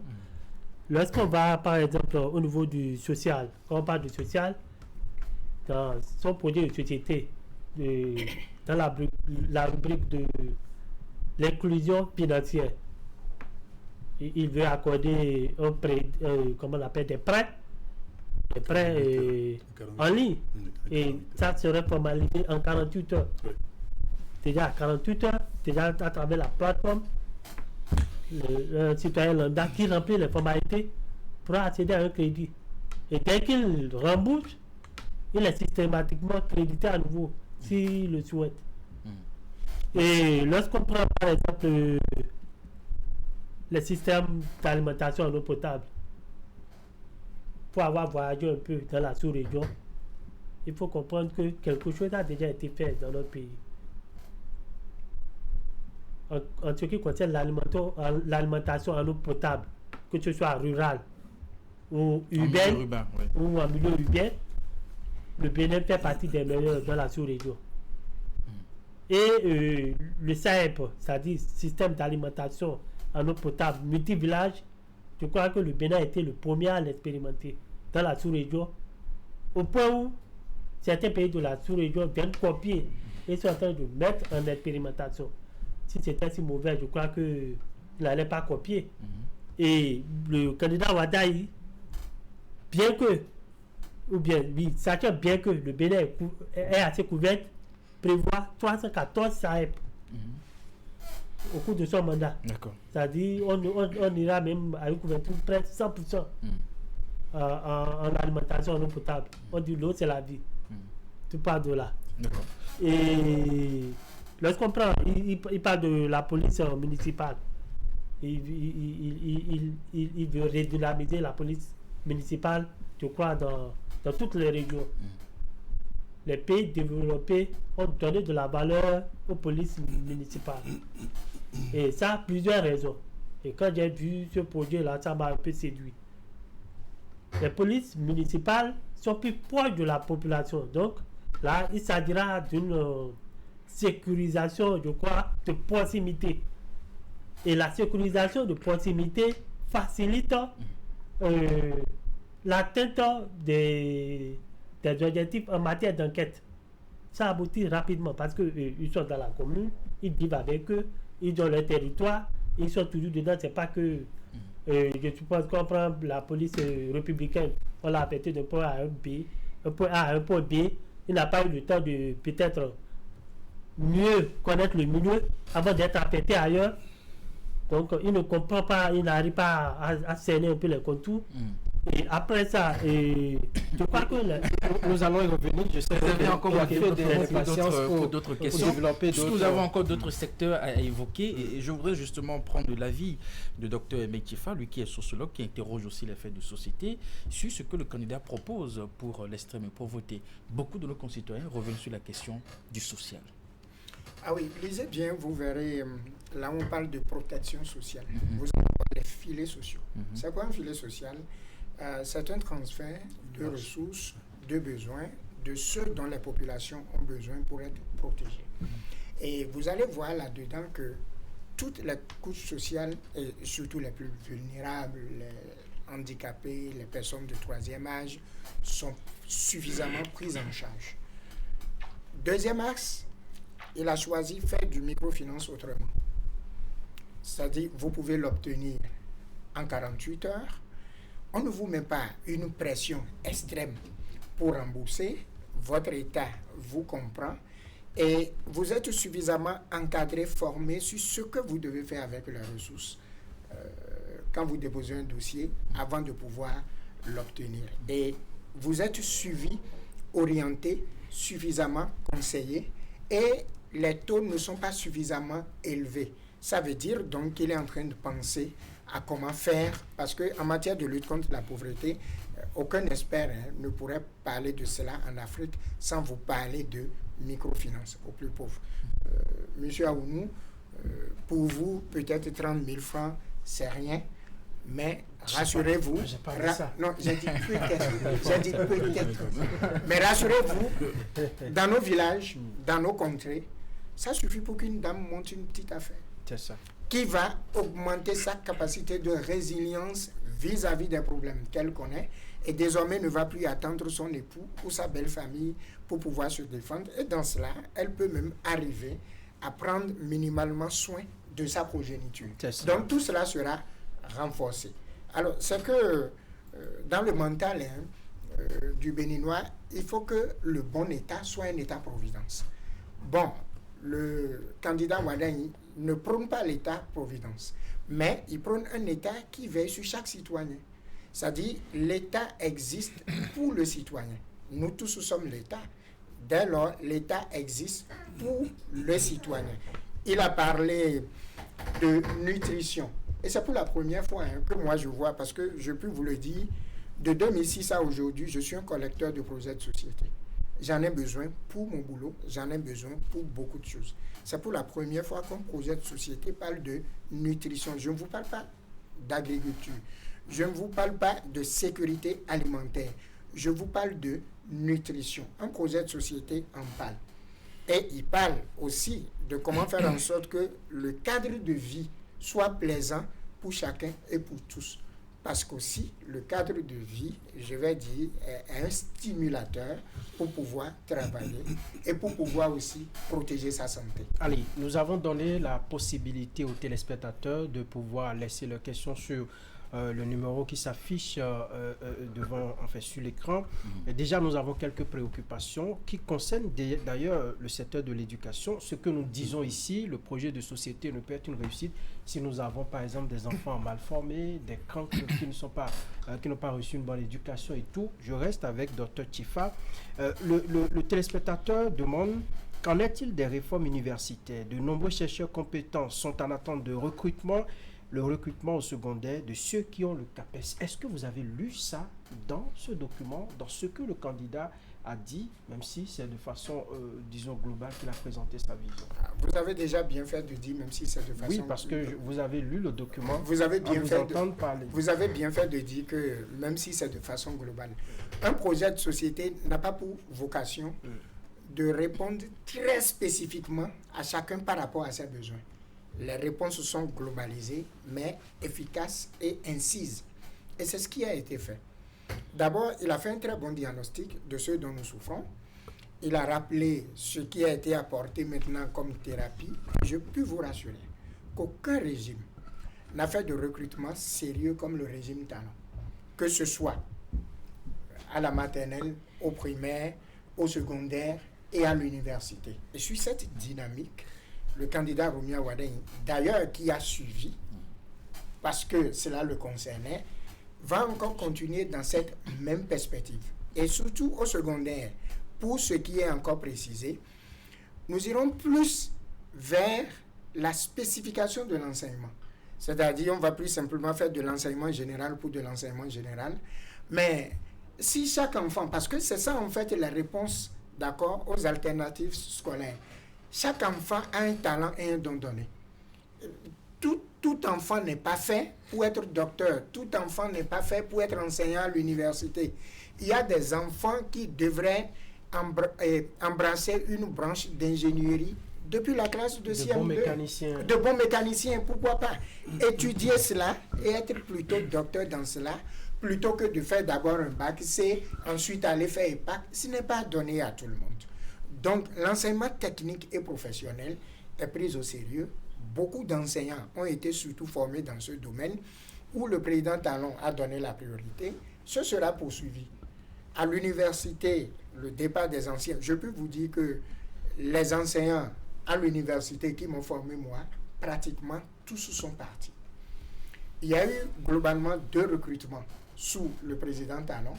Lorsqu'on va, par exemple, au niveau du social, quand on parle du social, dans son projet de société, dans la rubrique de l'inclusion financière, il veut accorder un prêt, comment on appelle, des prêts en ligne. Et ça serait formalisé en 48 heures. Déjà à 48 heures, déjà à travers la plateforme, le citoyen lambda qui remplit les formalités pourra accéder à un crédit. Et dès qu'il rembourse, il est systématiquement crédité à nouveau s'il le souhaite. Et lorsqu'on prend par exemple les systèmes d'alimentation en eau potable, pour avoir voyagé un peu dans la sous-région, il faut comprendre que quelque chose a déjà été fait dans notre pays. En ce qui concerne l'alimentation en eau potable, que ce soit rural ou urbain, ou en milieu urbain, le Bénin fait partie des meilleurs dans la sous-région. Et le SAEP, c'est-à-dire système d'alimentation en eau potable multi-village, je crois que le Bénin a été le premier à l'expérimenter dans la sous-région, au point où certains pays de la sous-région viennent copier et sont en train de mettre en expérimentation. Si c'était si mauvais, je crois qu'il n'allait pas copier. Et le candidat Wadaï, bien que, ou bien, oui, sachant bien que le Bénin est assez couvert, prévoit 314 SAEP au cours de son mandat. C'est-à-dire on ira même à une couverture presque 100% en alimentation en eau potable. On dit l'eau c'est la vie. Tout part de là. Et lorsqu'on prend, il parle de la police municipale. Il veut redynamiser la police municipale, je crois, dans toutes les régions. Les pays développés ont donné de la valeur aux polices municipales. Et ça a plusieurs raisons. Et quand j'ai vu ce projet-là, ça m'a un peu séduit. Les polices municipales sont plus proches de la population. Donc là, il s'agira d'une sécurisation, je crois, de proximité. Et la sécurisation de proximité facilite l'atteinte des objectifs en matière d'enquête. Ça aboutit rapidement parce qu'ils sont dans la commune, ils vivent avec eux, ils ont leur territoire, ils sont toujours dedans. C'est pas que je suppose qu'on prend la police républicaine, on l'a affecté d'un point A à un B, un point A à un point B, il n'a pas eu le temps de peut-être mieux connaître le milieu avant d'être affecté ailleurs. Donc il ne comprend pas, il n'arrive pas à cerner un peu les contours. Et après ça, je crois que nous allons y revenir. Je sais que vous avez encore d'autres questions. Nous avons encore d'autres secteurs à évoquer. Et je voudrais justement prendre l'avis de Dr Mekifa, lui qui est sociologue, qui interroge aussi les faits de société, sur ce que le candidat propose pour l'extrême pauvreté. Beaucoup de nos concitoyens reviennent sur la question du social. Ah oui, lisez bien, vous verrez, là on parle de protection sociale. Vous avez les filets sociaux. C'est quoi un filet social? C'est un transfert de ressources, de besoins, de ceux dont les populations ont besoin pour être protégées. Et vous allez voir là-dedans que toutes les couches sociales, et surtout les plus vulnérables, les handicapés, les personnes de troisième âge, sont suffisamment prises en charge. Deuxième axe, il a choisi faire du microfinance autrement. C'est-à-dire, vous pouvez l'obtenir en 48 heures. On ne vous met pas une pression extrême pour rembourser. Votre État vous comprend et vous êtes suffisamment encadré, formé sur ce que vous devez faire avec les ressources quand vous déposez un dossier avant de pouvoir l'obtenir. Et vous êtes suivi, orienté, suffisamment conseillé et les taux ne sont pas suffisamment élevés. Ça veut dire donc qu'il est en train de penser à comment faire, parce qu'en matière de lutte contre la pauvreté, aucun expert ne pourrait parler de cela en Afrique sans vous parler de microfinance aux plus pauvres. Monsieur Aounou, pour vous, peut-être 30 000 francs, c'est rien. Mais rassurez-vous, non, j'ai dit peut-être, mais rassurez-vous, dans nos villages, dans nos contrées, ça suffit pour qu'une dame monte une petite affaire. C'est ça. Qui va augmenter sa capacité de résilience vis-à-vis des problèmes qu'elle connaît et désormais ne va plus attendre son époux ou sa belle famille pour pouvoir se défendre. Et dans cela, elle peut même arriver à prendre minimalement soin de sa progéniture. Donc tout cela sera renforcé. Alors c'est que dans le mental du Béninois, il faut que le bon État soit un État-providence. Bon, le candidat Wadagne ne prône pas l'État-providence, mais il prône un État qui veille sur chaque citoyen. C'est-à-dire, l'État existe pour le citoyen. Nous tous sommes l'État. Dès lors, l'État existe pour le citoyen. Il a parlé de nutrition. Et c'est pour la première fois que moi je vois, parce que je peux vous le dire, de 2006 à aujourd'hui, je suis un collecteur de projets de société. J'en ai besoin pour mon boulot, j'en ai besoin pour beaucoup de choses. C'est pour la première fois qu'un projet de société parle de nutrition. Je ne vous parle pas d'agriculture. Je ne vous parle pas de sécurité alimentaire. Je vous parle de nutrition. Un projet de société en parle. Et il parle aussi de comment faire en sorte que le cadre de vie soit plaisant pour chacun et pour tous. Parce qu'aussi, le cadre de vie, je vais dire, est un stimulateur pour pouvoir travailler et pour pouvoir aussi protéger sa santé. Allez, nous avons donné la possibilité aux téléspectateurs de pouvoir laisser leurs questions sur le numéro qui s'affiche devant, enfin, sur l'écran. Et déjà, nous avons quelques préoccupations qui concernent d'ailleurs le secteur de l'éducation. Ce que nous disons ici, le projet de société ne peut être une réussite si nous avons par exemple des enfants mal formés, des cancres qui n'ont pas reçu une bonne éducation et tout. Je reste avec Dr Tchifa. Le téléspectateur demande: qu'en est-il des réformes universitaires? De nombreux chercheurs compétents sont en attente de recrutement. Le recrutement au secondaire de ceux qui ont le CAPES. Est-ce que vous avez lu ça dans ce document, dans ce que le candidat a dit, même si c'est de façon, disons, globale qu'il a présenté sa vision? Vous avez déjà bien fait de dire, même si c'est de façon... Oui, parce que vous avez lu le document. Vous avez bien fait de dire que, même si c'est de façon globale, un projet de société n'a pas pour vocation de répondre très spécifiquement à chacun par rapport à ses besoins. Les réponses sont globalisées, mais efficaces et incises. Et c'est ce qui a été fait. D'abord, il a fait un très bon diagnostic de ce dont nous souffrons. Il a rappelé ce qui a été apporté maintenant comme thérapie. Je peux vous rassurer qu'aucun régime n'a fait de recrutement sérieux comme le régime Talon. Que ce soit à la maternelle, au primaire, au secondaire et à l'université. Et sur cette dynamique, le candidat Rumia Wadagne, d'ailleurs qui a suivi, parce que cela le concernait, va encore continuer dans cette même perspective. Et surtout au secondaire, pour ce qui est encore précisé, nous irons plus vers la spécification de l'enseignement. C'est-à-dire, on ne va plus simplement faire de l'enseignement général pour de l'enseignement général, mais si chaque enfant, parce que c'est ça en fait la réponse, d'accord, aux alternatives scolaires. Chaque enfant a un talent et un don donné. Tout enfant n'est pas fait pour être docteur. Tout enfant n'est pas fait pour être enseignant à l'université. Il y a des enfants qui devraient embrasser une branche d'ingénierie depuis la classe de CM2. De bons mécaniciens, pourquoi pas. Étudier cela et être plutôt docteur dans cela, plutôt que de faire d'abord un bac C, ensuite aller faire EPAC, ce n'est pas donné à tout le monde. Donc, l'enseignement technique et professionnel est pris au sérieux. Beaucoup d'enseignants ont été surtout formés dans ce domaine où le président Talon a donné la priorité. Ce sera poursuivi. À l'université, le départ des anciens, je peux vous dire que les enseignants à l'université qui m'ont formé moi, pratiquement tous sont partis. Il y a eu globalement 2 recrutements sous le président Talon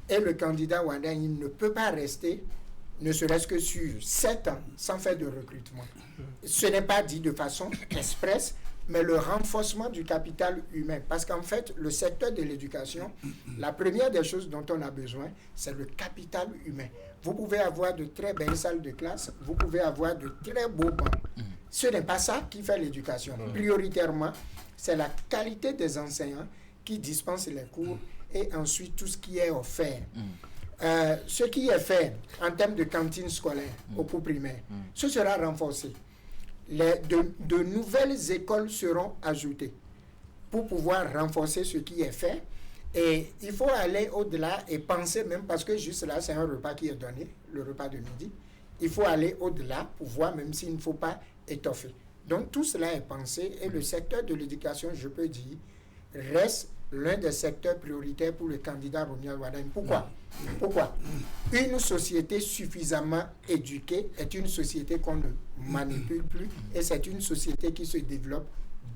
et le candidat Wadagne ne peut pas rester ne serait-ce que sur 7 ans sans faire de recrutement. Ce n'est pas dit de façon expresse, mais le renforcement du capital humain. Parce qu'en fait, le secteur de l'éducation, la première des choses dont on a besoin, c'est le capital humain. Vous pouvez avoir de très belles salles de classe, vous pouvez avoir de très beaux bancs. Ce n'est pas ça qui fait l'éducation. Prioritairement, c'est la qualité des enseignants qui dispense les cours et ensuite tout ce qui est offert. Ce qui est fait en termes de cantine scolaire au cours primaire, ce sera renforcé. De nouvelles écoles seront ajoutées pour pouvoir renforcer ce qui est fait. Et il faut aller au-delà et penser même, parce que juste là, c'est un repas qui est donné, le repas de midi. Il faut aller au-delà pour voir, même s'il ne faut pas étoffer. Donc tout cela est pensé et le secteur de l'éducation, je peux dire, reste l'un des secteurs prioritaires pour le candidat Romuald Wardani. Pourquoi? Une société suffisamment éduquée est une société qu'on ne manipule plus et c'est une société qui se développe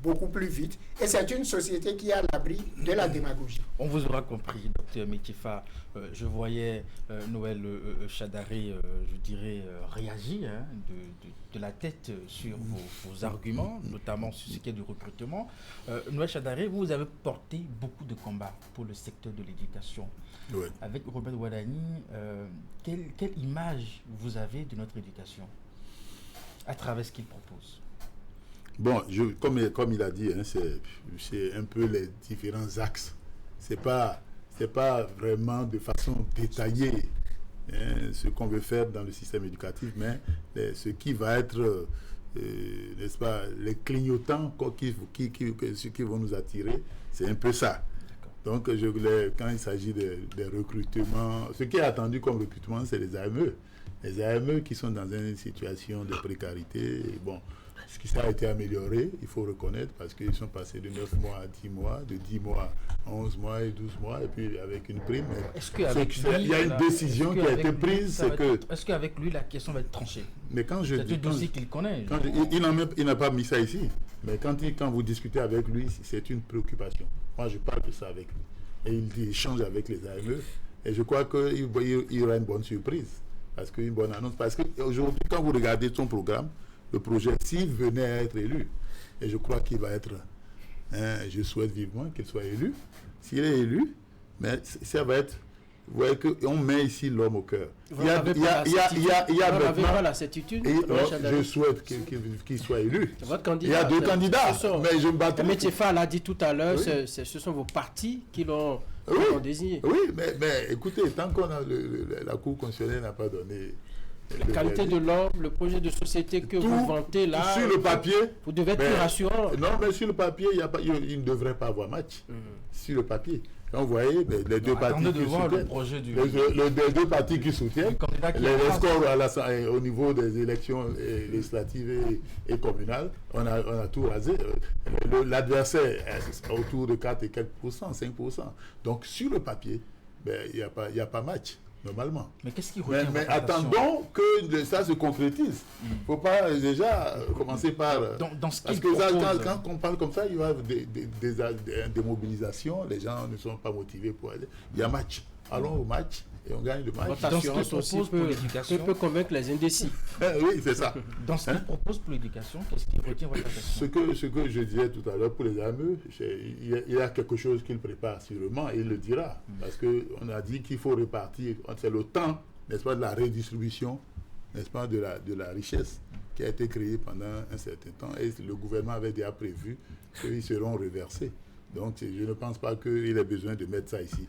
beaucoup plus vite et c'est une société qui est à l'abri de la démagogie. On vous aura compris, Dr Metifa. Je voyais Noël Chadaré, je dirais, réagir de la tête sur vos arguments, notamment sur ce qui est du recrutement. Noël Chadaré, vous avez porté beaucoup de combats pour le secteur de l'éducation. Ouais. Avec Romuald Wardani, quelle image vous avez de notre éducation à travers ce qu'il propose? Bon, comme il a dit, hein, c'est un peu les différents axes. C'est pas vraiment de façon détaillée ce qu'on veut faire dans le système éducatif, mais ce qui va être, n'est-ce pas, les clignotants qui vont nous attirer, c'est un peu ça. Donc, quand il s'agit des recrutements, ce qui est attendu comme recrutement, c'est les AME. Les AME qui sont dans une situation de précarité, bon, ce qui a été amélioré, il faut reconnaître, parce qu'ils sont passés de 9 mois à 10 mois, de 10 mois à 11 mois et 12 mois, et puis avec une prime. Il y a une décision qui a été prise, c'est que... Est-ce qu'avec lui, la question va être tranchée? Mais quand je dis... C'est un dossier qu'il connaît. Il n'a pas mis ça ici, mais quand vous discutez avec lui, c'est une préoccupation. Moi, je parle de ça avec lui. Et il échange avec les AME, et je crois qu'il y aura une bonne surprise, une bonne annonce. Parce qu'aujourd'hui, quand vous regardez son programme, le projet, s'il venait à être élu, et je crois qu'il va être, je souhaite vivement qu'il soit élu, s'il est élu, mais ça va être, vous voyez qu'on met ici l'homme au cœur. Il y a maintenant la certitude. Je souhaite qu'il soit élu. Votre candidat, il y a deux candidats, mais je me bats. Metifa l'a dit tout à l'heure, ce sont vos partis qui l'ont désigné. Oui, mais écoutez, tant qu'on a la Cour constitutionnelle n'a pas donné... La qualité de l'homme, le projet de société que vous vantez là, sur le papier, vous devez être plus rassurant. Non, mais sur le papier, il ne devrait pas avoir match. Sur le papier. Quand vous voyez les deux partis qui soutiennent, les deux partis qui soutiennent, les scores au niveau des élections législatives et communales, on a tout rasé. L'adversaire est autour de 4 et quelques %, 5%. Donc sur le papier, il n'y a pas match. Normalement. Mais qu'est-ce qui retient mais attendons que ça se concrétise. Il ne faut pas déjà commencer par... Parce que quand on parle comme ça, il y aura des mobilisations, les gens ne sont pas motivés pour aller. Il y a match. Allons au match et on gagne le match. Votre assurance aussi peut convaincre les indécis. Oui, c'est ça. Dans ce qu'il propose pour l'éducation, qu'est-ce qui retient votre attention? Ce que je disais tout à l'heure pour les AME, il y a quelque chose qu'il prépare sûrement et il le dira. Parce qu'on a dit qu'il faut répartir, c'est le temps, n'est-ce pas, de la redistribution, n'est-ce pas, de la richesse qui a été créée pendant un certain temps. Et le gouvernement avait déjà prévu qu'ils seront reversés. Donc, je ne pense pas qu'il ait besoin de mettre ça ici.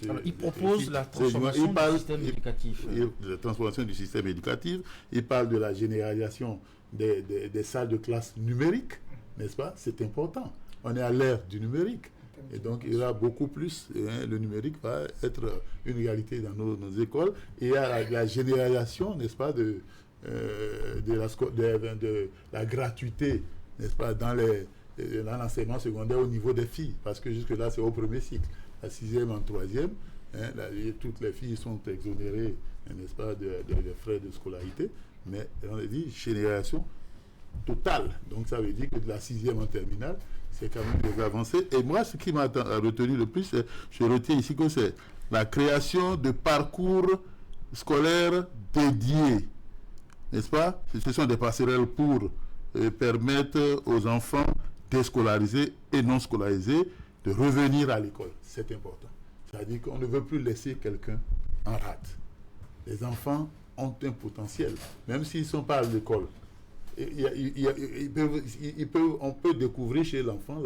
Alors, il propose la transformation du système éducatif. La transformation du système éducatif. Il parle de la généralisation des salles de classe numériques, n'est-ce pas? C'est important. On est à l'ère du numérique. Et donc, il y aura beaucoup plus. Le numérique va être une réalité dans nos écoles. Et il y a la généralisation, n'est-ce pas, de la gratuité, n'est-ce pas, dans l'enseignement secondaire au niveau des filles, parce que jusque-là, c'est au premier cycle. La 6e en 3e, toutes les filles sont exonérées, n'est-ce pas, des frais de scolarité, mais on a dit génération totale. Donc, ça veut dire que de la 6e en terminale, c'est quand même des avancées. Et moi, ce qui m'a retenu le plus, je retiens ici que c'est la création de parcours scolaires dédiés, n'est-ce pas? Ce sont des passerelles pour permettre aux enfants déscolarisés et non scolarisés de revenir à l'école. C'est important. C'est-à-dire qu'on ne veut plus laisser quelqu'un en rate. Les enfants ont un potentiel, même s'ils ne sont pas à l'école. On peut découvrir chez l'enfant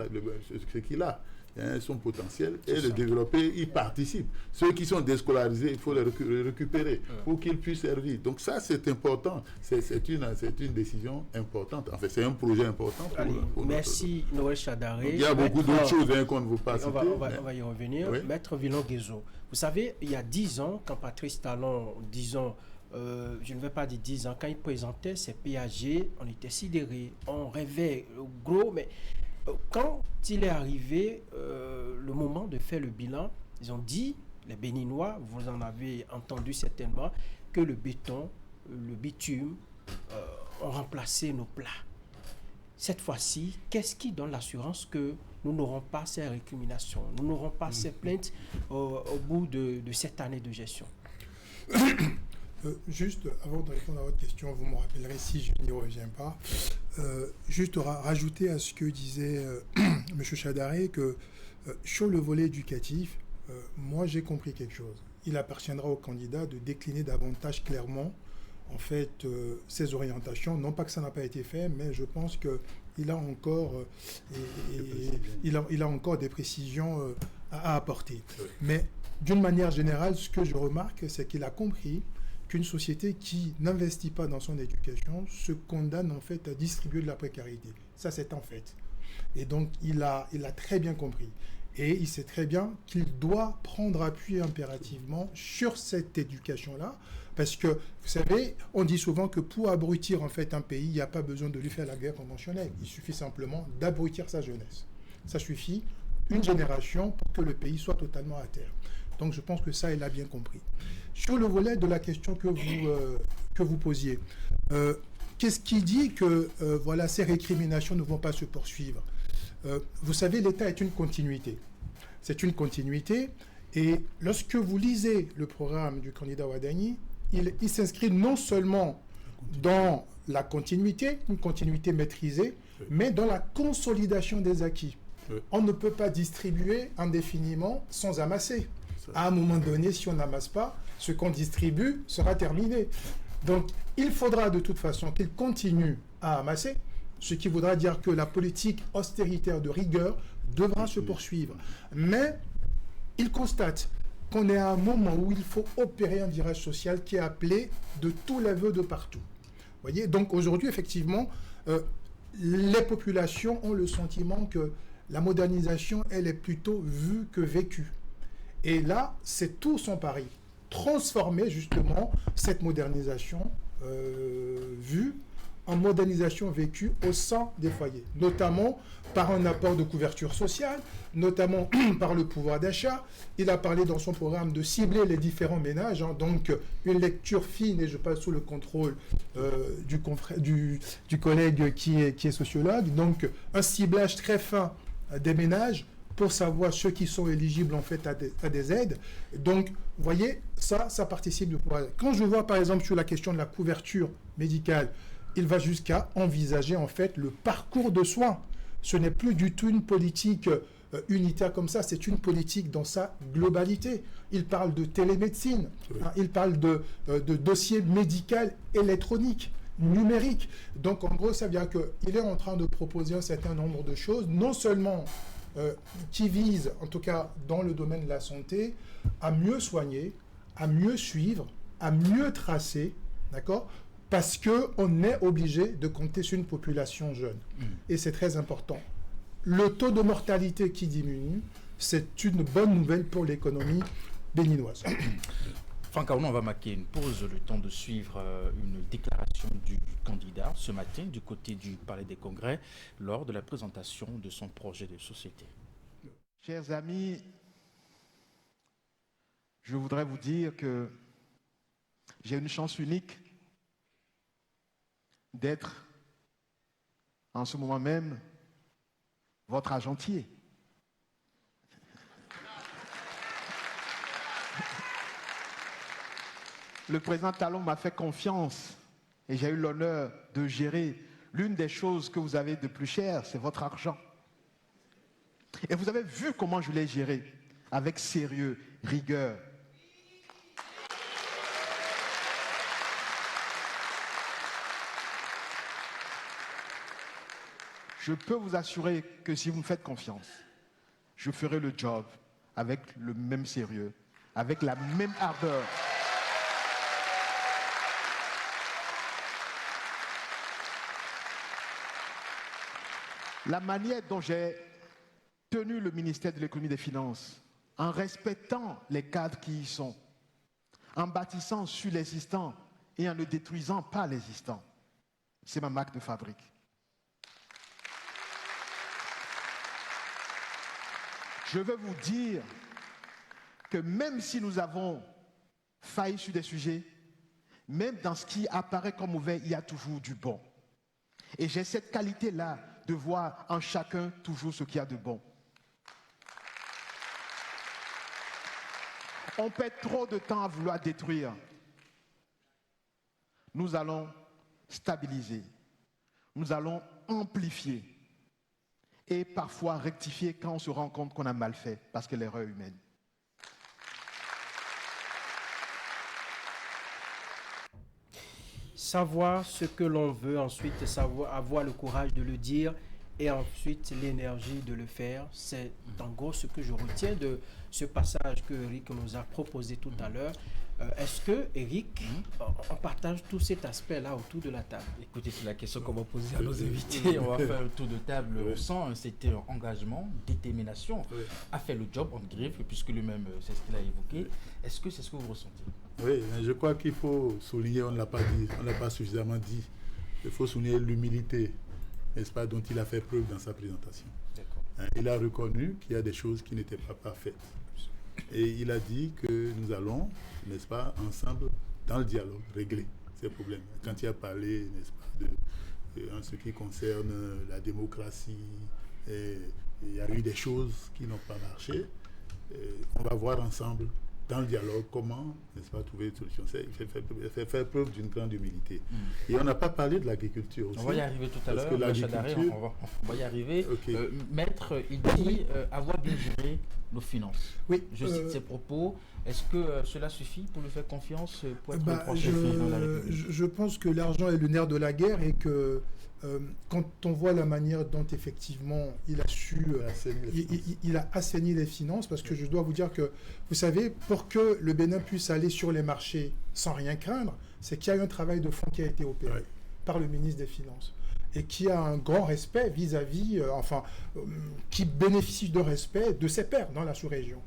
ce qu'il a. son potentiel et le développer, ils participent. Ceux qui sont déscolarisés, il faut les récupérer pour qu'ils puissent servir. Donc ça, c'est important. C'est une décision importante. En fait, c'est un projet important. Merci Noël Chadaré. Il y a beaucoup d'autres choses qu'on ne veut pas citer. On va y revenir. Oui. Maître Villon-Guézo, vous savez, il y a 10 ans, quand Patrice Talon, disons, je ne vais pas dire 10 ans, quand il présentait ses PAG, on était sidérés, on rêvait gros, mais quand il est arrivé le moment de faire le bilan, ils ont dit, les Béninois, vous en avez entendu certainement, que le béton, le bitume ont remplacé nos plats. Cette fois-ci, qu'est-ce qui donne l'assurance que nous n'aurons pas ces récriminations, nous n'aurons pas ces plaintes au bout de cette année de gestion? Juste avant de répondre à votre question, vous me rappellerez si je n'y reviens pas. Juste rajouter à ce que disait M. Chadaré que sur le volet éducatif, moi j'ai compris quelque chose. Il appartiendra au candidat de décliner davantage clairement en fait ses orientations. Non pas que ça n'a pas été fait, mais je pense qu'il a encore il a encore des précisions à apporter. Mais d'une manière générale, ce que je remarque, c'est qu'il a compris qu'une société qui n'investit pas dans son éducation se condamne en fait à distribuer de la précarité. Ça, c'est un fait. Et donc, il a très bien compris. Et il sait très bien qu'il doit prendre appui impérativement sur cette éducation-là, parce que, vous savez, on dit souvent que pour abrutir en fait un pays, il n'y a pas besoin de lui faire la guerre conventionnelle. Il suffit simplement d'abrutir sa jeunesse. Ça suffit une génération pour que le pays soit totalement à terre. Donc, je pense que ça, il a bien compris. Sur le volet de la question que vous posiez, qu'est-ce qui dit que voilà, ces récriminations ne vont pas se poursuivre? Vous savez, l'État est une continuité. C'est une continuité. Et lorsque vous lisez le programme du candidat Ouadani, il s'inscrit non seulement dans la continuité, une continuité maîtrisée, mais dans la consolidation des acquis. On ne peut pas distribuer indéfiniment sans amasser. À un moment donné, si on n'amasse pas, ce qu'on distribue sera terminé. Donc, il faudra de toute façon qu'il continue à amasser, ce qui voudra dire que la politique austéritaire de rigueur devra se poursuivre. Mais il constate qu'on est à un moment où il faut opérer un virage social qui est appelé de tous les vœux de partout. Vous voyez, donc aujourd'hui, effectivement, les populations ont le sentiment que la modernisation, elle est plutôt vue que vécue. Et là, c'est tout son pari. Transformer justement cette modernisation vue en modernisation vécue au sein des foyers, notamment par un apport de couverture sociale, notamment par le pouvoir d'achat. Il a parlé dans son programme de cibler les différents ménages, hein, donc une lecture fine, et je passe sous le contrôle du collègue qui est sociologue, donc un ciblage très fin des ménages pour savoir ceux qui sont éligibles en fait à des aides. Donc, vous voyez, ça participe du pouvoir. Quand je vois par exemple sur la question de la couverture médicale, il va jusqu'à envisager en fait le parcours de soins. Ce n'est plus du tout une politique unitaire comme ça, c'est une politique dans sa globalité. Il parle de télémédecine, hein, il parle de dossier médical électronique, numérique. Donc en gros, ça veut dire qu'il est en train de proposer un certain nombre de choses, non seulement qui visent, en tout cas dans le domaine de la santé, à mieux soigner, à mieux suivre, à mieux tracer, d'accord ? Parce qu'on est obligé de compter sur une population jeune. Et c'est très important. Le taux de mortalité qui diminue, c'est une bonne nouvelle pour l'économie béninoise. Franck Aouno, on va marquer une pause, le temps de suivre une déclaration du candidat ce matin du côté du Palais des Congrès lors de la présentation de son projet de société. Chers amis, je voudrais vous dire que j'ai une chance unique d'être en ce moment même votre agentier. Le président Talon m'a fait confiance et j'ai eu l'honneur de gérer l'une des choses que vous avez de plus cher, c'est votre argent. Et vous avez vu comment je l'ai géré, avec sérieux, rigueur. Je peux vous assurer que si vous me faites confiance, je ferai le job avec le même sérieux, avec la même ardeur. La manière dont j'ai tenu le ministère de l'économie et des finances, en respectant les cadres qui y sont, en bâtissant sur l'existant et en ne détruisant pas l'existant, c'est ma marque de fabrique. Je veux vous dire que même si nous avons failli sur des sujets, même dans ce qui apparaît comme mauvais, il y a toujours du bon. Et j'ai cette qualité-là de voir en chacun toujours ce qu'il y a de bon. On perd trop de temps à vouloir détruire. Nous allons stabiliser. Nous allons amplifier. Et parfois rectifier quand on se rend compte qu'on a mal fait, parce que l'erreur est humaine. Savoir ce que l'on veut, ensuite savoir avoir le courage de le dire et ensuite l'énergie de le faire. C'est en gros ce que je retiens de ce passage que Eric nous a proposé tout à l'heure. Est-ce que, Eric, on partage tout cet aspect-là autour de la table? Écoutez, c'est la question qu'on va poser à nos invités. On va faire un tour de table. On sent un certain engagement, détermination à faire le job en griffe, puisque lui-même, c'est ce qu'il a évoqué. Est-ce que c'est ce que vous ressentez? Oui, je crois qu'il faut souligner, on ne l'a pas dit, on ne l'a pas suffisamment dit, il faut souligner l'humilité, n'est-ce pas, dont il a fait preuve dans sa présentation. Il a reconnu qu'il y a des choses qui n'étaient pas parfaites. Et il a dit que nous allons, n'est-ce pas, ensemble, dans le dialogue, régler ces problèmes. Quand il a parlé, n'est-ce pas, en ce qui concerne la démocratie, il y a eu des choses qui n'ont pas marché. On va voir ensemble, dans le dialogue, comment, n'est-ce pas, trouver une solution. Il fait faire preuve d'une grande humilité. Et on n'a pas parlé de l'agriculture aussi. On va y arriver tout à l'heure. Parce que l'agriculture... on va y arriver. Okay. Maître, il dit avoir bien géré nos finances. Oui, je cite ses propos. Est-ce que cela suffit pour lui faire confiance pour être dans la République? Je pense que l'argent est le nerf de la guerre et que quand on voit la manière dont effectivement il a su, il a assaini les finances, parce que je dois vous dire que, vous savez, pour que le Bénin puisse aller sur les marchés sans rien craindre, c'est qu'il y a eu un travail de fond qui a été opéré par le ministre des Finances et qui a un grand respect vis-à-vis, qui bénéficie de respect de ses pairs dans la sous-région.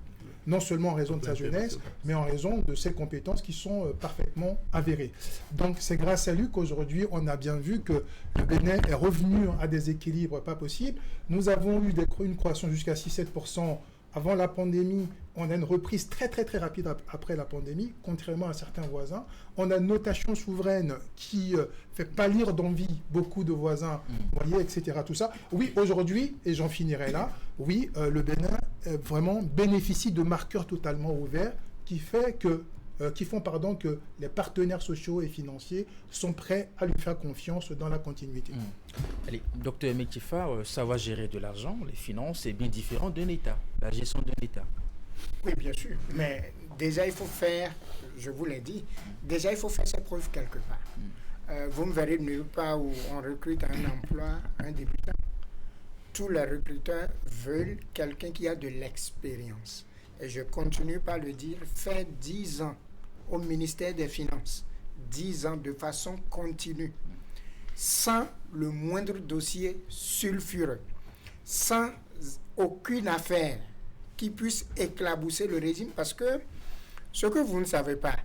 Non seulement en raison de sa jeunesse, mais en raison de ses compétences qui sont parfaitement avérées. Donc c'est grâce à lui qu'aujourd'hui, on a bien vu que le Bénin est revenu à des équilibres pas possibles. Nous avons eu une croissance jusqu'à 6-7% avant la pandémie. On a une reprise très rapide après la pandémie, contrairement à certains voisins. On a une notation souveraine qui fait pâlir d'envie beaucoup de voisins, voyez, etc. Tout ça. Oui, aujourd'hui, et j'en finirai là, oui, le Bénin vraiment bénéficie de marqueurs totalement ouverts qui font que les partenaires sociaux et financiers sont prêts à lui faire confiance dans la continuité. Allez, Dr Metifa, savoir gérer de l'argent, les finances, est bien différent d'un État, la gestion d'un État. Oui, bien sûr. Mais déjà, il faut faire, je vous l'ai dit, déjà, il faut faire ses preuves quelque part. Vous me verrez nulle part où on recrute un emploi, un débutant. Tous les recruteurs veulent quelqu'un qui a de l'expérience. Et je continue par le dire, faire 10 ans au ministère des Finances, 10 ans de façon continue, sans le moindre dossier sulfureux, sans aucune affaire qui puisse éclabousser le régime, parce que ce que vous ne savez pas,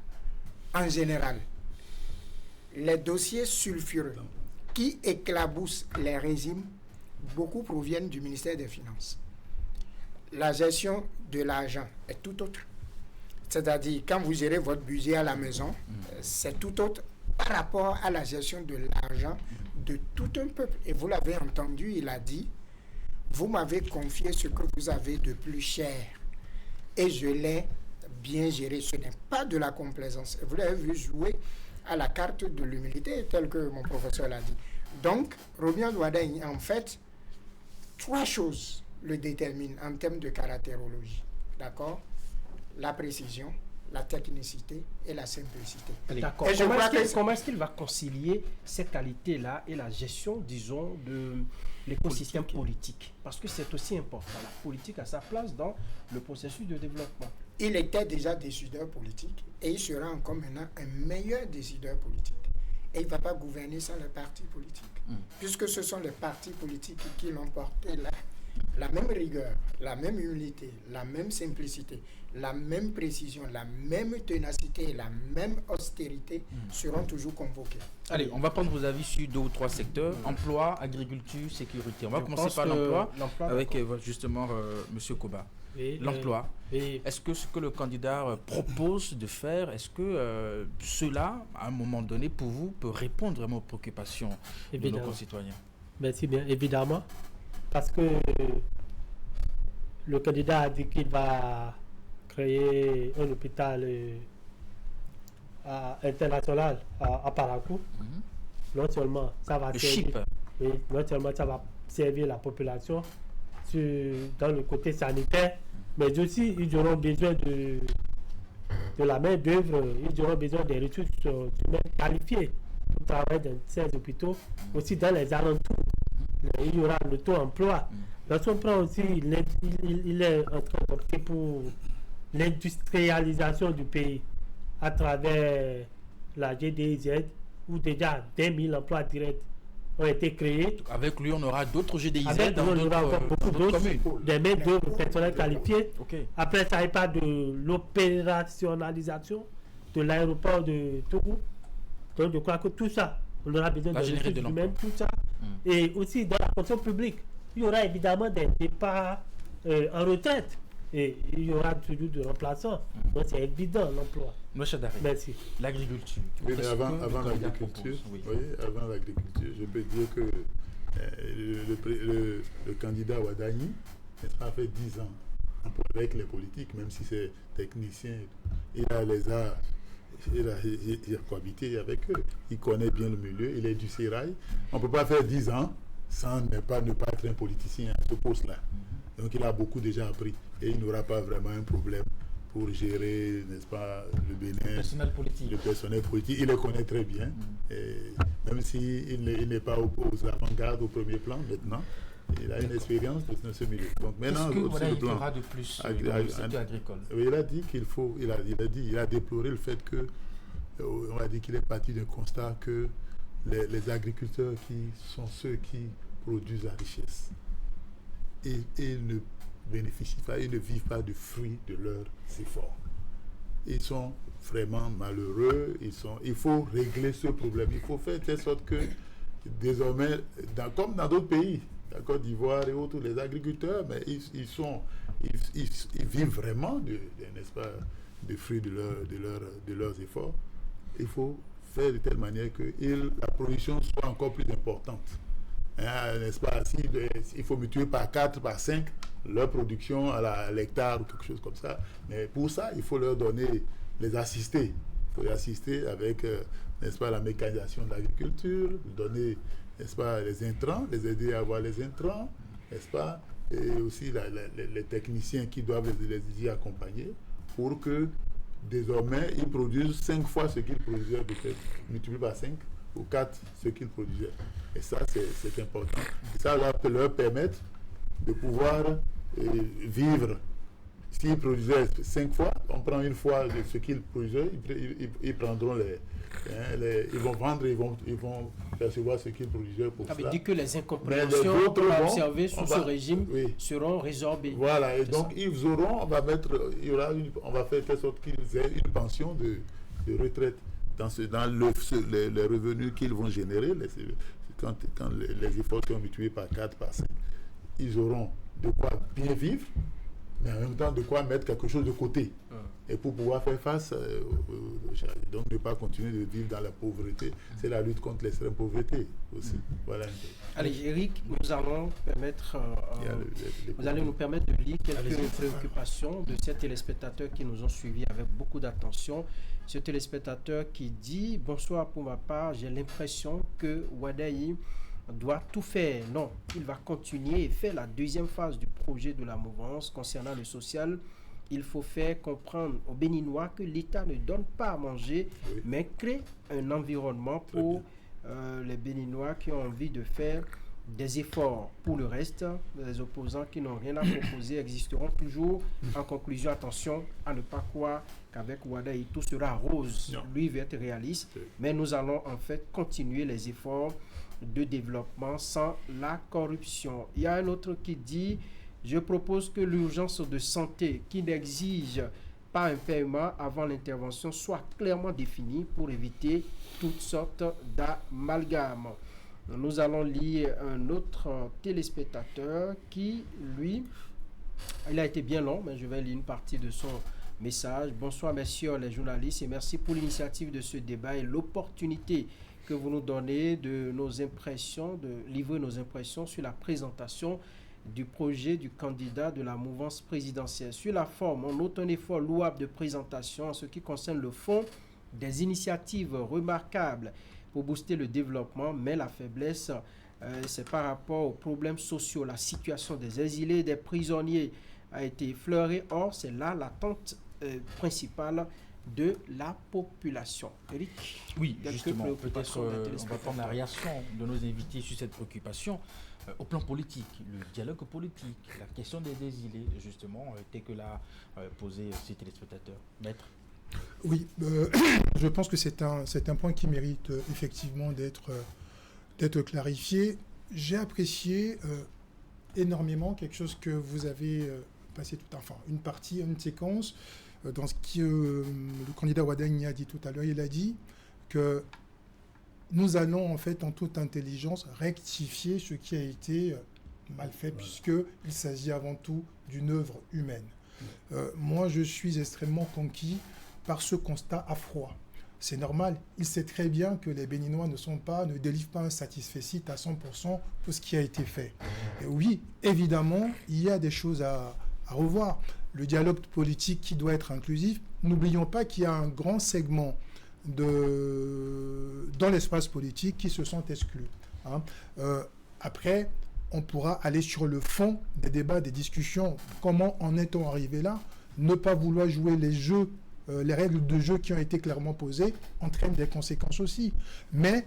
en général, les dossiers sulfureux qui éclaboussent les régimes, beaucoup proviennent du ministère des Finances. La gestion de l'argent est tout autre. C'est-à-dire, quand vous gérez votre budget à la maison, c'est tout autre par rapport à la gestion de l'argent de tout un peuple. Et vous l'avez entendu, il a dit, vous m'avez confié ce que vous avez de plus cher et je l'ai bien géré. Ce n'est pas de la complaisance. Vous l'avez vu jouer à la carte de l'humilité, tel que mon professeur l'a dit. Donc, Robian Wadagne, en fait, 3 choses le déterminent en termes de caractérologie. D'accord? La précision, la technicité et la simplicité. D'accord. Comment est-ce qu'il va concilier ces qualités-là et la gestion, disons, de l'écosystème politique? Parce que c'est aussi important. La politique a sa place dans le processus de développement. Il était déjà décideur politique et il sera encore maintenant un meilleur décideur politique. Et il ne va pas gouverner sans les partis politiques. Puisque ce sont les partis politiques qui l'ont porté là. La même rigueur, la même humilité, la même simplicité, la même précision, la même ténacité et la même austérité seront toujours convoqués. Allez, on va prendre vos avis sur 2 ou 3 secteurs. Emploi, agriculture, sécurité. On va commencer par l'emploi avec justement M. Koba. L'emploi. Est-ce que ce que le candidat propose de faire, est-ce que cela, à un moment donné, pour vous, peut répondre vraiment aux préoccupations de nos concitoyens? Merci bien, évidemment. Parce que le candidat a dit qu'il va créer un hôpital international à Parakou. Non seulement ça va servir la population dans le côté sanitaire, mais aussi ils auront besoin de la main d'œuvre, ils auront besoin des ressources humaines qualifiées pour travailler dans ces hôpitaux, aussi dans les alentours. Il y aura le taux d'emploi. Lorsqu'on prend aussi, il est en train d'opter pour l'industrialisation du pays à travers la GDIZ, où déjà des 1000 emplois directs ont été créés. Avec lui, on aura d'autres GDIZ dans d'autres communes. Des mains d'œuvre personnels qualifiés. Après, ça n'est pas de l'opérationnalisation de l'aéroport de Togo. Donc, je crois que tout ça, on aura besoin de ressources humaines, tout ça. Et aussi dans la fonction publique, il y aura évidemment des départs en retraite et il y aura toujours de remplaçants. Donc c'est évident l'emploi. Merci. L'agriculture. Oui, mais avant l'agriculture, je peux dire que le candidat Wadani a fait 10 ans avec les politiques, même si c'est technicien, il a cohabité avec eux. Il connaît bien le milieu, il est du sérail. On ne peut pas faire 10 ans sans ne pas être un politicien à ce poste-là. Donc il a beaucoup déjà appris et il n'aura pas vraiment un problème pour gérer, n'est-ce pas, le Bénin. Le personnel politique. Il le connaît très bien. Et même s'il n'est pas aux avant-gardes, au premier plan maintenant, il a une expérience dans ce milieu. Donc maintenant, il fera de plus dans le secteur agricole. Oui, il a dit il a déploré le fait que, on va dire qu'il est parti d'un constat que les agriculteurs qui sont ceux qui produisent la richesse, ils ne bénéficient pas, ils ne vivent pas du fruit de leurs efforts. Ils sont vraiment malheureux, il faut régler ce problème. Il faut faire de telle sorte que désormais, comme dans d'autres pays, la Côte d'Ivoire et autres, les agriculteurs, mais ils vivent vraiment n'est-ce pas, du fruit de leurs efforts. Il faut faire de telle manière que la production soit encore plus importante. N'est-ce pas, il faut multiplier par 4, par 5 leur production à l'hectare ou quelque chose comme ça. Mais pour ça, il faut leur les assister. Il faut les assister avec, n'est-ce pas, la mécanisation de l'agriculture, donner, n'est-ce pas, les intrants, les aider à avoir les intrants, n'est-ce pas, et aussi les techniciens qui doivent les y accompagner pour que désormais ils produisent 5 fois ce qu'ils produisaient, peut-être multiplié par 5 ou 4 ce qu'ils produisaient. Et ça, c'est important. Ça va leur permettre de pouvoir vivre. S'ils produisaient 5 fois, on prend une fois de ce qu'ils produisaient, ils prendront ils vont vendre, ils vont percevoir ce qu'ils produisaient pour ça. Ça veut dire que les incompréhensions qu'on va observer sous ce régime seront résorbées. Voilà, et donc on va faire de telle sorte qu'ils aient une pension de retraite dans les revenus qu'ils vont générer, quand les efforts sont multipliés par 4, par 5, ils auront de quoi bien vivre, mais en même temps de quoi mettre quelque chose de côté. Et pour pouvoir faire face, donc ne pas continuer de vivre dans la pauvreté, c'est la lutte contre l'extrême pauvreté aussi. Voilà. Allez, Eric, vous allez nous permettre de lire quelques préoccupations de ces téléspectateurs qui nous ont suivis avec beaucoup d'attention. Ce téléspectateur qui dit « Bonsoir, pour ma part, j'ai l'impression que Wadayi doit tout faire. Non, il va continuer et faire la deuxième phase du projet de la mouvance concernant le social il faut faire comprendre aux Béninois que l'État ne donne pas à manger, mais crée un environnement pour les Béninois qui ont envie de faire des efforts. Pour le reste, les opposants qui n'ont rien à proposer existeront toujours. En conclusion, attention à ne pas croire qu'avec Wadaï tout sera rose. Lui veut être réaliste, mais nous allons en fait continuer les efforts de développement sans la corruption. Il y a un autre qui dit: je propose que l'urgence de santé qui n'exige pas un paiement avant l'intervention soit clairement définie pour éviter toutes sortes d'amalgames. Nous allons lire un autre téléspectateur qui, lui, il a été bien long, mais je vais lire une partie de son message. Bonsoir messieurs les journalistes et merci pour l'initiative de ce débat et l'opportunité que vous nous donnez de nos impressions, de livrer nos impressions sur la présentation du projet du candidat de la mouvance présidentielle. Sur la forme, on note un effort louable de présentation en ce qui concerne le fond, des initiatives remarquables pour booster le développement, mais la faiblesse, c'est par rapport aux problèmes sociaux. La situation des exilés, des prisonniers a été effleurée. Or, c'est là l'attente principale de la population. Eric? Oui, justement, peut-être on va prendre la réaction de nos invités sur cette préoccupation. Au plan politique, le dialogue politique, la question des exilés, justement, tel que l'a posé ces téléspectateurs. Maître? Oui, je pense que c'est un point qui mérite effectivement d'être clarifié. J'ai apprécié énormément quelque chose que vous avez passé une séquence dans ce que le candidat Wadaï a dit tout à l'heure. Il a dit que nous allons en fait en toute intelligence rectifier ce qui a été mal fait, puisqu'il s'agit avant tout d'une œuvre humaine. Moi, je suis extrêmement conquis par ce constat à froid. C'est normal, il sait très bien que les Béninois ne délivrent pas un satisfecit à 100% pour ce qui a été fait. Et oui, évidemment, il y a des choses à revoir. Le dialogue politique qui doit être inclusif, n'oublions pas qu'il y a un grand segment dans l'espace politique qui se sont exclus. Après, on pourra aller sur le fond des débats, des discussions. Comment en est-on arrivé là? Ne pas vouloir jouer les règles de jeu qui ont été clairement posées entraînent des conséquences aussi. Mais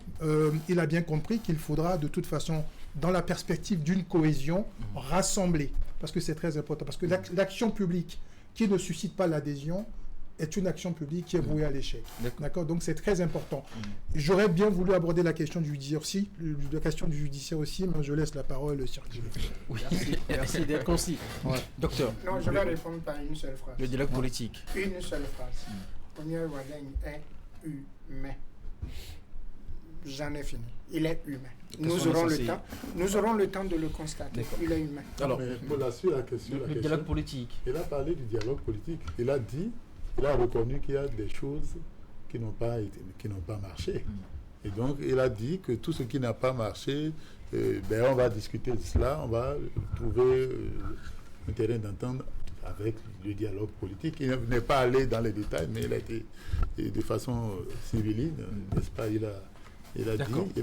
il a bien compris qu'il faudra de toute façon, dans la perspective d'une cohésion, rassembler. Parce que c'est très important. Parce que l'action publique qui ne suscite pas l'adhésion est une action publique qui est vouée à l'échec. D'accord. Donc c'est très important. J'aurais bien voulu aborder la question du judiciaire aussi, mais je laisse la parole circuler. Oui. Merci d'être concis. Ouais. Docteur. Non, je vais répondre par une seule phrase. Le dialogue politique. Une seule phrase. Premier Wadaï est humain. J'en ai fini. Il est humain. Nous aurons le temps de le constater. Il est humain. Alors, pour la suite, le dialogue politique. Il a parlé du dialogue politique. Il a reconnu qu'il y a des choses qui n'ont pas marché. Et donc, il a dit que tout ce qui n'a pas marché, on va discuter de cela, on va trouver un terrain d'entente avec le dialogue politique. Il n'est pas allé dans les détails, mais il a été de façon civiline, n'est-ce pas? Il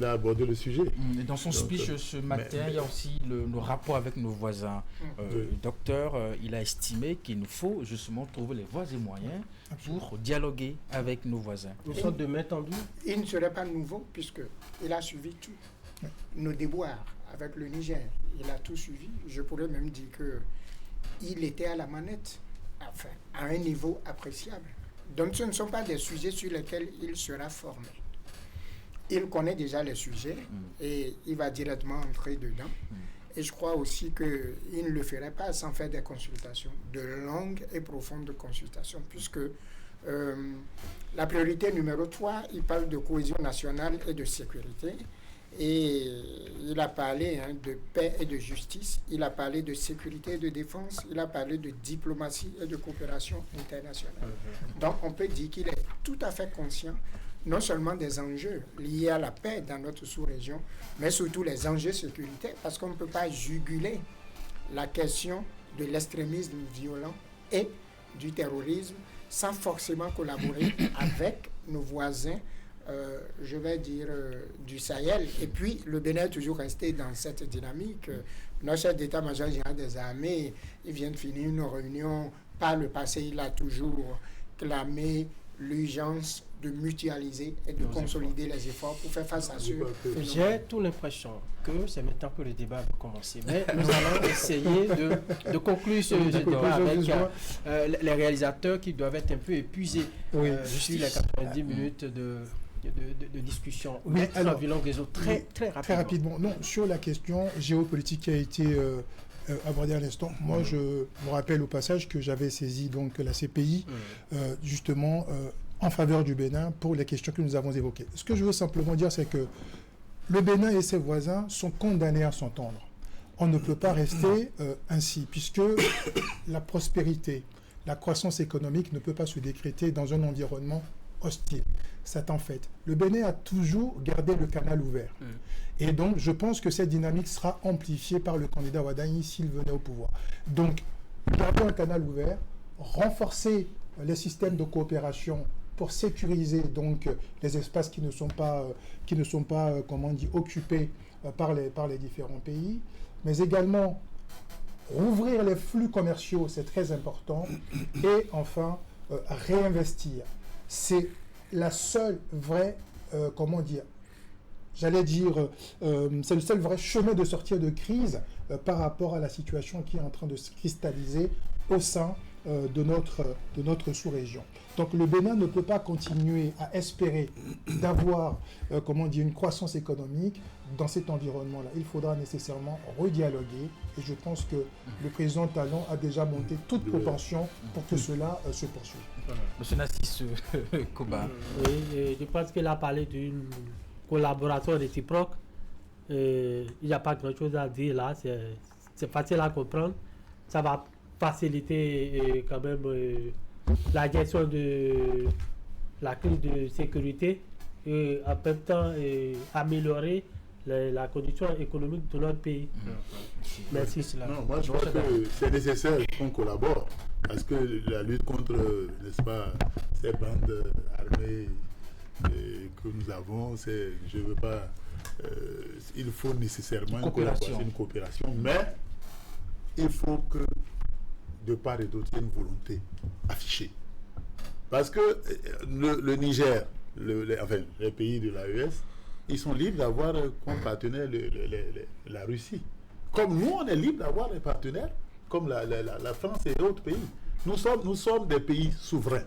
a abordé le sujet. Et dans son speech ce matin, il y a aussi le rapport avec nos voisins. Docteur, il a estimé qu'il nous faut justement trouver les voies et moyens pour dialoguer avec nos voisins. Une sorte de main tendue. Il ne serait pas nouveau puisqu'il a suivi tout. Nos déboires avec le Niger, il a tout suivi. Je pourrais même dire qu'il était à la manette, à un niveau appréciable. Donc ce ne sont pas des sujets sur lesquels il sera formé. Il connaît déjà les sujets et il va directement entrer dedans. Et je crois aussi qu'il ne le ferait pas sans faire des consultations, de longues et profondes consultations, puisque la priorité numéro 3, il parle de cohésion nationale et de sécurité. Et il a parlé de paix et de justice, il a parlé de sécurité et de défense, il a parlé de diplomatie et de coopération internationale. Donc on peut dire qu'il est tout à fait conscient non seulement des enjeux liés à la paix dans notre sous-région, mais surtout les enjeux sécuritaires, parce qu'on ne peut pas juguler la question de l'extrémisme violent et du terrorisme sans forcément collaborer avec nos voisins, je vais dire, du Sahel. Et puis, le Bénin est toujours resté dans cette dynamique. Notre chef d'état-major général des armées, il vient de finir une réunion par le passé, il a toujours clamé l'urgence de mutualiser et de consolider les efforts pour faire face à ce phénomène. J'ai toute l'impression que c'est maintenant que le débat va commencer. Mais nous allons essayer de conclure ce débat avec les réalisateurs qui doivent être un peu épuisés sur les 90 minutes de discussion. Oui, alors, très rapidement. Non, sur la question géopolitique qui a été abordée à l'instant, moi je me rappelle au passage que j'avais saisi donc la CPI justement en faveur du Bénin pour les questions que nous avons évoquées. Ce que je veux simplement dire, c'est que le Bénin et ses voisins sont condamnés à s'entendre. On ne peut pas rester ainsi, puisque la prospérité, la croissance économique ne peut pas se décréter dans un environnement hostile. C'est en fait. Le Bénin a toujours gardé le canal ouvert. Et donc, je pense que cette dynamique sera amplifiée par le candidat Wadayi s'il venait au pouvoir. Donc, garder un canal ouvert, renforcer les systèmes de coopération pour sécuriser donc les espaces qui ne sont pas comment dire, occupés par les différents pays, mais également rouvrir les flux commerciaux, c'est très important, et enfin réinvestir. C'est la seule vraie, c'est le seul vrai chemin de sortir de crise par rapport à la situation qui est en train de se cristalliser au sein de notre sous-région. Donc le Bénin ne peut pas continuer à espérer d'avoir une croissance économique dans cet environnement-là. Il faudra nécessairement redialoguer et je pense que le président Talon a déjà monté toute propension pour que cela se poursuive. Monsieur Nassis Koba. Oui, je pense qu'il a parlé d'une collaboration réciproque. Il n'y a pas grand-chose à dire là, c'est facile à comprendre. Ça va faciliter quand même la gestion de la crise de sécurité et en même temps améliorer la condition économique de notre pays. Merci. Non, moi je crois que c'est nécessaire qu'on collabore parce que la lutte contre, n'est-ce pas, ces bandes armées que nous avons, je veux pas, il faut nécessairement une coopération, mais il faut que de part et d'autre, il y a une volonté affichée. Parce que le Niger, les pays de l'AES, ils sont libres d'avoir comme partenaire la Russie. Comme nous, on est libre d'avoir des partenaires comme la France et d'autres pays. Nous sommes des pays souverains.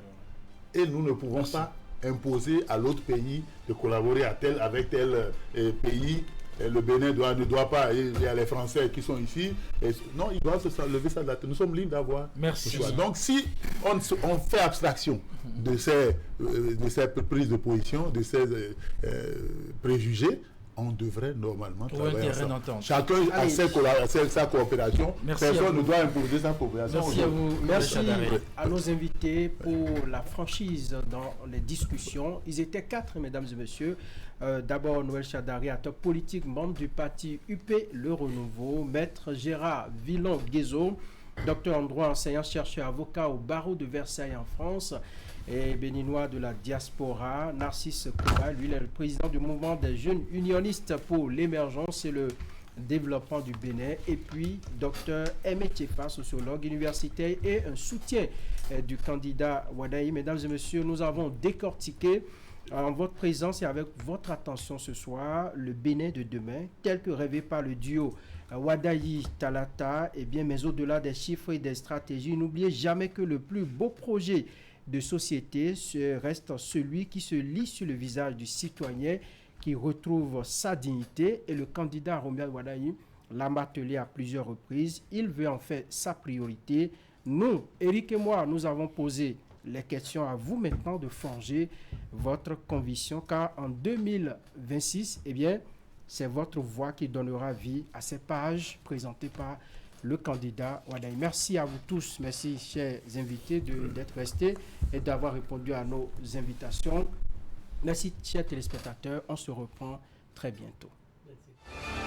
Et nous ne pouvons pas imposer à l'autre pays de collaborer avec tel pays. Et le Bénin ne doit pas, il y a les Français qui sont ici, non, ils doivent se lever ça de la tête. Nous sommes libres d'avoir ce choix. Donc si on fait abstraction de ces prises de position, de ces préjugés, on devrait normalement travailler ensemble. Chacun a sa coopération. Personne ne doit imposer sa coopération. Merci à vous. Merci à nos invités pour la franchise dans les discussions. Ils étaient 4, mesdames et messieurs. D'abord, Noël Chadari, acteur politique, membre du parti UP Le Renouveau. Maître Gérard Villon-Guézo, docteur en droit, enseignant, chercheur, avocat au barreau de Versailles en France. Et béninois de la diaspora, Narcisse Koba, lui, il est le président du mouvement des jeunes unionistes pour l'émergence et le développement du Bénin. Et puis, docteur Aimé Tchefa, sociologue universitaire et un soutien du candidat Wadayi. Mesdames et messieurs, nous avons décortiqué en votre présence et avec votre attention ce soir le Bénin de demain, tel que rêvé par le duo Wadayi-Talata. Et bien, mais au-delà des chiffres et des stratégies, n'oubliez jamais que le plus beau projet de société reste celui qui se lit sur le visage du citoyen, qui retrouve sa dignité. Et le candidat Romel Wadayi l'a martelé à plusieurs reprises. Il veut en faire sa priorité. Nous, Eric et moi, nous avons posé les questions. À vous maintenant de forger votre conviction, car en 2026, eh bien, c'est votre voix qui donnera vie à ces pages présentées par le candidat Wadayi. Merci à vous tous. Merci, chers invités, d'être restés et d'avoir répondu à nos invitations. Merci, chers téléspectateurs. On se reprend très bientôt. Merci.